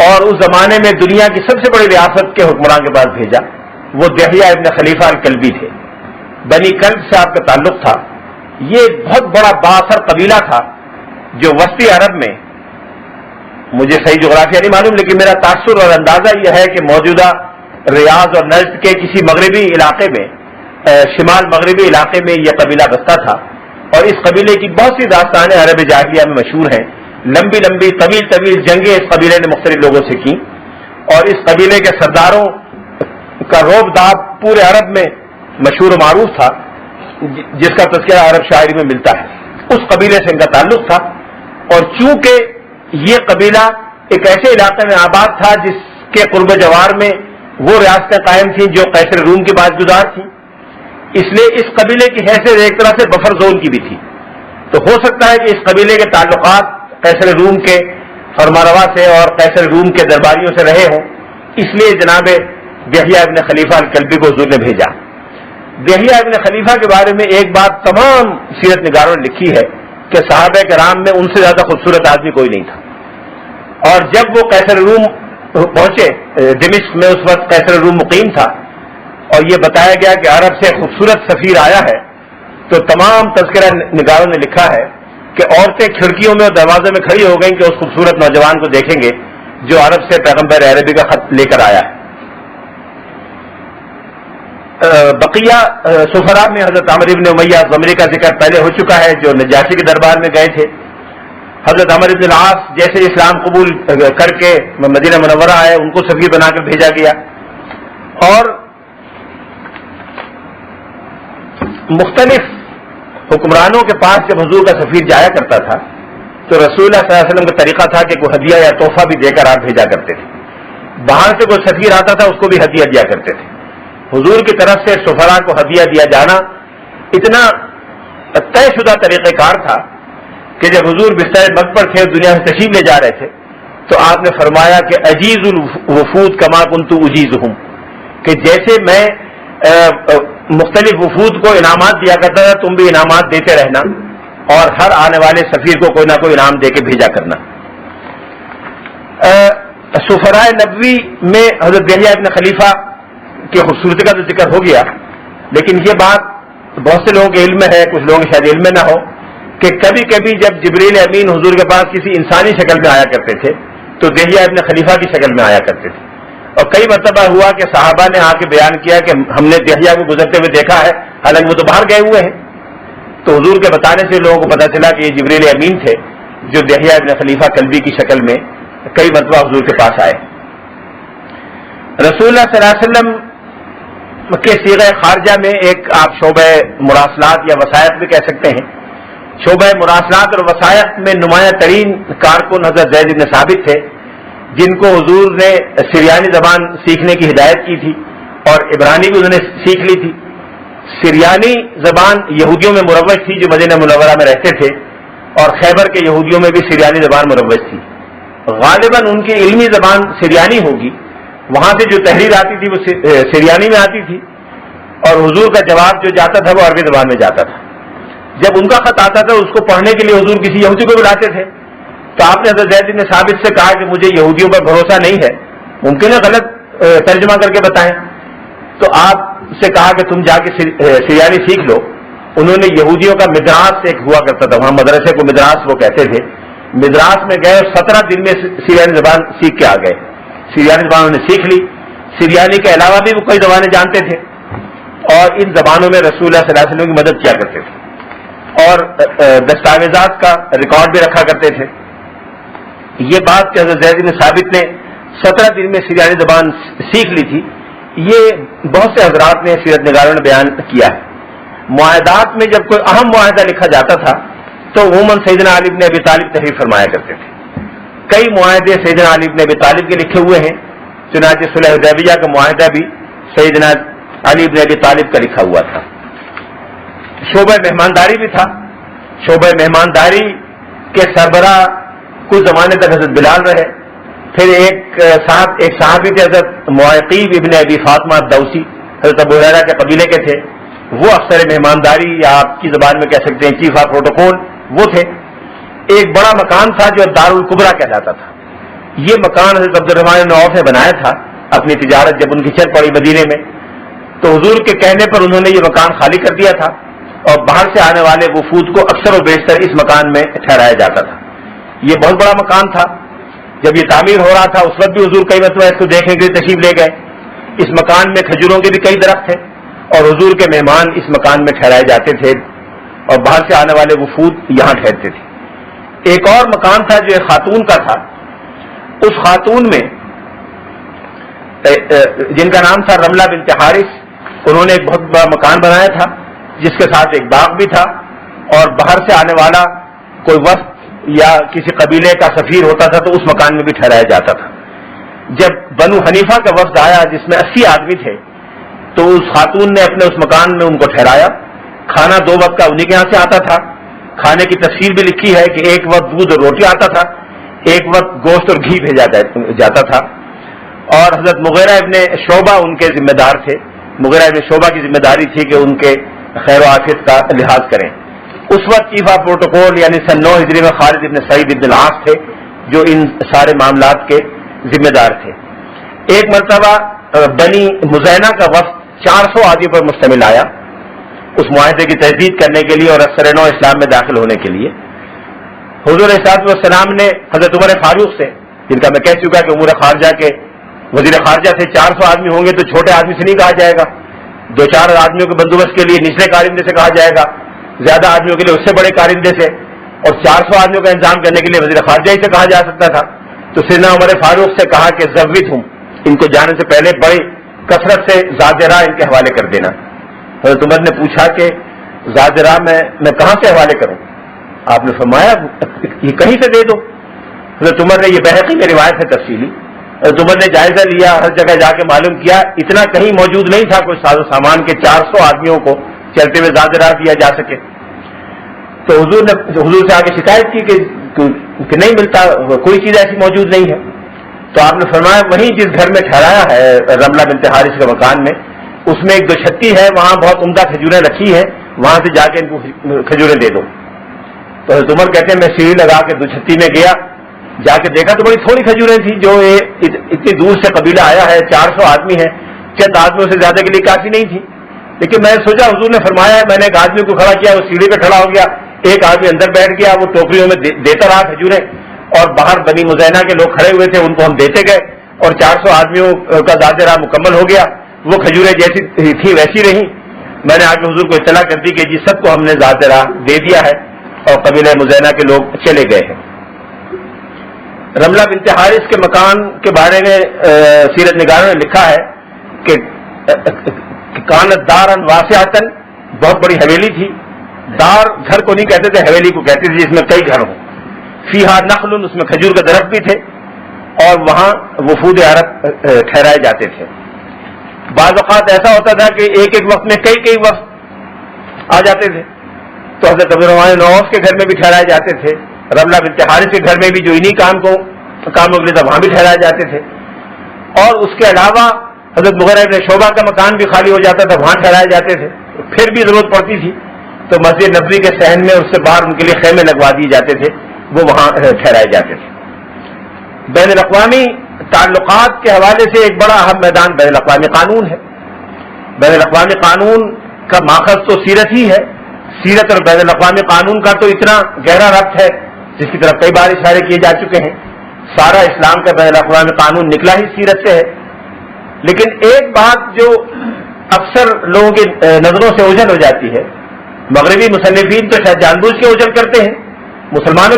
اور اس زمانے میں دنیا کی سب سے بڑی ریاست کے حکمران کے پاس بھیجا, وہ دحیہ ابن خلیفہ الکلبی تھے. بنی کلب سے آپ کا تعلق تھا. یہ بہت بڑا بااثر قبیلہ تھا جو وسطی عرب میں, مجھے صحیح جغرافیہ نہیں معلوم لیکن میرا تاثر اور اندازہ یہ ہے کہ موجودہ ریاض اور نجد کے کسی مغربی علاقے میں, شمال مغربی علاقے میں یہ قبیلہ بستا تھا. اور اس قبیلے کی بہت سی داستانیں عرب جاہلیہ میں مشہور ہیں. لمبی لمبی طویل جنگیں اس قبیلے نے مختلف لوگوں سے کی اور اس قبیلے کے سرداروں کا روب داب پورے عرب میں مشہور و معروف تھا, جس کا تذکرہ عرب شاعری میں ملتا ہے. اس قبیلے سے ان کا تعلق تھا اور چونکہ یہ قبیلہ ایک ایسے علاقے میں آباد تھا جس کے قرب جوار میں وہ ریاستیں قائم تھیں جو قیصر روم کی باز گزار تھیں, اس لیے اس قبیلے کی حیثیت ایک طرح سے بفر زون کی بھی تھی. تو ہو سکتا ہے کہ اس قبیلے کے تعلقات قیصر روم کے فرمانروا سے اور قیصر روم کے درباریوں سے رہے ہوں, اس لیے جناب دحیہ ابن خلیفہ الکلبی کو حضور نے بھیجا. دحیہ ابن خلیفہ کے بارے میں ایک بات تمام سیرت نگاروں نے لکھی ہے کہ صحابہ کرام میں ان سے زیادہ خوبصورت آدمی کوئی نہیں تھا. اور جب وہ قیصر روم پہنچے, دمشق میں اس وقت قیصر روم مقیم تھا, اور یہ بتایا گیا کہ عرب سے خوبصورت سفیر آیا ہے, تو تمام تذکرہ نگاروں نے لکھا ہے کہ عورتیں کھڑکیوں میں اور دروازے میں کھڑی ہو گئیں کہ اس خوبصورت نوجوان کو دیکھیں گے جو عرب سے پیغمبر عربی کا خط لے کر آیا ہے. بقیہ سفرا میں حضرت عمرو بن امیہ ضمری کا ذکر پہلے ہو چکا ہے جو نجاشی کے دربار میں گئے تھے. حضرت عمر بن العاص جیسے اسلام قبول کر کے مدینہ منورہ آئے، ان کو سفیر بنا کر بھیجا گیا. اور مختلف حکمرانوں کے پاس جب حضور کا سفیر جایا کرتا تھا تو رسول اللہ صلی اللہ علیہ وسلم کا طریقہ تھا کہ کوئی ہدیہ یا تحفہ بھی دے کر آپ بھیجا کرتے تھے. باہر سے کوئی سفیر آتا تھا اس کو بھی ہدیہ دیا کرتے تھے. حضور کی طرف سے سفراء کو ہدیہ دیا جانا اتنا طے شدہ طریقہ کار تھا کہ جب حضور بستر موت پر تھے، دنیا سے تشریف لے جا رہے تھے، تو آپ نے فرمایا کہ عجیز الوفود کما کنت اجیزہم، کہ جیسے میں مختلف وفود کو انعامات دیا کرتا تھا، تم بھی انعامات دیتے رہنا اور ہر آنے والے سفیر کو کوئی نہ کوئی انعام دے کے بھیجا کرنا. سفراء نبوی میں حضرت دہیہ ابن خلیفہ کی خوبصورتی کا تو ذکر ہو گیا، لیکن یہ بات بہت سے لوگوں کے علم میں ہے، کچھ لوگوں کے شاید علم میں نہ ہو، کہ کبھی کبھی جب جبریل امین حضور کے پاس کسی انسانی شکل میں آیا کرتے تھے تو دہیہ ابن خلیفہ کی شکل میں آیا کرتے تھے. اور کئی مرتبہ ہوا کہ صحابہ نے آ کے بیان کیا کہ ہم نے دہیہ کو گزرتے ہوئے دیکھا ہے، حالانکہ وہ تو باہر گئے ہوئے ہیں. تو حضور کے بتانے سے لوگوں کو پتہ چلا کہ یہ جبریل امین تھے جو دہیہ ابن خلیفہ کلبی کی شکل میں کئی مرتبہ حضور کے پاس آئے. رسول اللہ صلی اللہ علیہ وسلم کے صیغہ خارجہ میں ایک آپ شعبہ مراسلات یا وسائط بھی کہہ سکتے ہیں. شعبہ مراسلات اور وسائط میں نمایاں ترین کارکن حضرت زید بن ثابت تھے، جن کو حضور نے سریانی زبان سیکھنے کی ہدایت کی تھی اور عبرانی بھی انہوں نے سیکھ لی تھی. سریانی زبان یہودیوں میں مروج تھی جو مدینہ منورہ میں رہتے تھے، اور خیبر کے یہودیوں میں بھی سریانی زبان مروج تھی. غالباً ان کی علمی زبان سریانی ہوگی، وہاں سے جو تحریر آتی تھی وہ سریانی میں آتی تھی، اور حضور کا جواب جو جاتا تھا وہ عربی زبان میں جاتا تھا. جب ان کا خط آتا تھا اس کو پڑھنے کے لیے حضور کسی یہودی کو بلاتے تھے، تو آپ نے حضرت زید بن ثابت سے کہا کہ مجھے یہودیوں پر بھروسہ نہیں ہے، ممکن ہے غلط ترجمہ کر کے بتائیں. تو آپ سے کہا کہ تم جا کے سریانی سیکھ لو. انہوں نے یہودیوں کا مدراس ایک ہوا کرتا تھا، وہاں مدرسے کو مدراس وہ کہتے تھے، مدراس میں گئے اور 17 دن میں سریانی زبان سیکھ کے آ گئے. سریانی زبان انہوں نے سیکھ لی. سریانی کے علاوہ بھی وہ کئی زبانیں جانتے تھے، اور ان زبانوں میں رسول اللہ صلی اللہ علیہ وسلم کی مدد کیا کرتے تھے اور دستاویزات کا ریکارڈ بھی رکھا کرتے تھے. یہ بات کہ حضرت زید بن ثابت نے 17 دن میں سریانی زبان سیکھ لی تھی، یہ بہت سے حضرات نے سیرت نگاروں نے بیان کیا ہے. معاہدات میں جب کوئی اہم معاہدہ لکھا جاتا تھا تو عموماً سیدنا علی بن ابی طالب تحریر فرمایا کرتے تھے. کئی معاہدے سیدنا علی بن ابی طالب کے لکھے ہوئے ہیں، چنانچہ صلح حدیبیہ کا معاہدہ بھی سیدنا علی بن ابی طالب کا لکھا ہوا تھا. شعبہ مہمانداری بھی تھا. شعبہ مہمانداری کے سربراہ کچھ زمانے تک حضرت بلال رہے. پھر ایک صحابی تھے حضرت معقیب ابن ابی فاطمہ الدوسی، حضرت ابو ہریرہ کے قبیلے کے تھے. وہ افسر مہمانداری یا آپ کی زبان میں کہہ سکتے ہیں چیف آف پروٹوکول وہ تھے. ایک بڑا مکان تھا جو دار الکبریٰ کہلاتا تھا. یہ مکان حضرت عبد الرحمن بن عوف نے بنایا تھا. اپنی تجارت جب ان کی چل پڑی مدینے میں تو حضور کے کہنے پر انہوں نے یہ مکان خالی کر دیا تھا، اور باہر سے آنے والے وفود کو اکثر و بیشتر اس مکان میں ٹھہرایا جاتا تھا. یہ بہت بڑا مکان تھا. جب یہ تعمیر ہو رہا تھا اس وقت بھی حضور کئی مرتبہ اس کو دیکھنے کے لیے تشریف لے گئے. اس مکان میں کھجوروں کے بھی کئی درخت تھے، اور حضور کے مہمان اس مکان میں ٹھہرائے جاتے تھے، اور باہر سے آنے والے وفود یہاں ٹھہرتے تھے. ایک اور مکان تھا جو ایک خاتون کا تھا. اس خاتون میں جن کا نام تھا رملہ بنت حارث، انہوں نے ایک بہت بڑا مکان بنایا تھا جس کے ساتھ ایک باغ بھی تھا، اور باہر سے آنے والا کوئی وفد یا کسی قبیلے کا سفیر ہوتا تھا تو اس مکان میں بھی ٹھہرایا جاتا تھا. جب بنو حنیفہ کا وفد آیا جس میں 80 آدمی تھے تو اس خاتون نے اپنے اس مکان میں ان کو ٹھہرایا. کھانا 2 وقت کا انہی کے یہاں سے آتا تھا. کھانے کی تفصیل بھی لکھی ہے کہ ایک وقت دودھ اور روٹی آتا تھا، ایک وقت گوشت اور گھی بھیجا جاتا تھا. اور حضرت مغیرہ ابن شعبہ ان کے ذمہ دار تھے. مغیرہ ابن شعبہ کی ذمہ داری تھی کہ ان کے خیر و عافیت کا لحاظ کریں. اس وقت چیف آف پروٹوکول یعنی سن 9 ہجری میں خالد ابن سعید ابن العاص تھے جو ان سارے معاملات کے ذمہ دار تھے. ایک مرتبہ بنی مزینہ کا وفد 400 آدمی پر مشتمل آیا اس معاہدے کی تجدید کرنے کے لیے اور اثر نو اسلام میں داخل ہونے کے لیے. حضور صلی اللہ علیہ وسلم نے حضرت عمر فاروق سے، جن کا میں کہہ چکا کہ امور خارجہ کے وزیر خارجہ سے 400 آدمی ہوں گے تو چھوٹے آدمی سے نہیں کہا جائے گا، 2-4 آدمیوں کے بندوبست کے لیے نچلے کارندے سے کہا جائے گا، زیادہ آدمیوں کے لیے اس سے بڑے کارندے سے. اور 400 آدمیوں کا انتظام کرنے کے لیے وزیر خارجہ ہی سے کہا جا سکتا تھا. تو سیدنا عمر فاروق سے کہا کہ زوِّدہم، ان کو جانے سے پہلے بڑی کثرت سے زاجرہ ان کے حوالے کر دینا. حضرت عمر نے پوچھا کہ زاجرہ میں کہاں سے حوالے کروں؟ آپ نے فرمایا یہ کہیں سے دے دو. حضرت عمر نے، یہ بحقی میں روایت ہے تفصیلی، حضرت عمر نے جائزہ لیا، ہر جگہ جا کے معلوم کیا، اتنا کہیں موجود نہیں تھا کوئی ساز و سامان کے 400 آدمیوں کو چلتے ہوئے زاجرہ دیا جا سکے. تو حضور سے آگے شکایت کی کہ نہیں ملتا، کوئی چیز ایسی موجود نہیں ہے. تو آپ نے فرمایا وہیں جس گھر میں ٹھہرایا ہے رملہ بنت حارث کے مکان میں، اس میں ایک 2 چھتی ہے، وہاں بہت عمدہ کھجوریں رکھی ہیں، وہاں سے جا کے ان کو کھجوریں دے دو. تو حضرت عمر کہتے ہیں میں سیڑھی لگا کے 2 چھتی میں گیا، جا کے دیکھا تو بڑی تھوڑی کھجوریں تھیں، جو اتنی دور سے قبیلہ آیا ہے، 400 آدمی ہیں، چند آدمیوں سے زیادہ کے لیے کافی نہیں تھی. لیکن میں نے سوچا حضور نے فرمایا ہے، میں نے ایک آدمی کو کھڑا کیا، وہ سیڑھی پہ کھڑا ہو گیا، ایک آدمی اندر بیٹھ گیا، وہ ٹوکریوں میں دیتا رہا کھجوریں، اور باہر بنی مزینہ کے لوگ کھڑے ہوئے تھے، ان کو ہم دیتے گئے، اور 400 آدمیوں کا زاجرہ مکمل ہو گیا. وہ کھجوریں جیسی تھی ویسی رہیں. میں نے آگے حضور کو اطلاع کر دی کہ جی سب کو ہم نے زاجرہ دے دیا ہے، اور قبیلہ مزینہ کے لوگ چلے گئے ہیں. رملہ بنت حارث کے مکان کے بارے میں سیرت نگاروں نے لکھا ہے کہ کانت دارن واسعتن، بہت بڑی حویلی تھی. دار گھر کو نہیں کہتے تھے، حویلی کو کہتے تھے جس میں کئی گھر ہوں. فیہا نخل، اس میں کھجور کا درخت بھی تھے، اور وہاں وفود عرب ٹھہرائے جاتے تھے. بعض اوقات ایسا ہوتا تھا کہ ایک وقت میں کئی وقت آ جاتے تھے. تو حضرت عبدالرحمن بن عوف کے گھر میں بھی ٹھہرائے جاتے تھے، رملہ بنت حارث کے گھر میں بھی جو انہی کاموں کے لیے تھا وہاں بھی ٹھہرائے جاتے تھے. اور اس کے علاوہ حضرت مغیرہ بن شعبہ کا مکان بھی خالی ہو جاتا تھا، وہاں ٹھہرائے جاتے تھے. پھر بھی ضرورت پڑتی تھی تو مسجد نبوی کے صحن میں اس سے باہر ان کے لیے خیمے لگوا دیے جاتے تھے، وہ وہاں ٹھہرائے جاتے تھے. بین الاقوامی تعلقات کے حوالے سے ایک بڑا اہم میدان بین الاقوامی قانون ہے. بین الاقوامی قانون کا ماخذ تو سیرت ہی ہے. سیرت اور بین الاقوامی قانون کا تو اتنا گہرا ربط ہے جس کی طرف کئی بار اشارے کیے جا چکے ہیں. سارا اسلام کا بین الاقوامی قانون نکلا ہی سیرت سے ہے. لیکن ایک بات جو اکثر لوگوں کی نظروں سے اوجھل ہو جاتی ہے، مغربی مصنفین تو شاید جان بوجھ کے اوجھل کرتے ہیں، مسلمانوں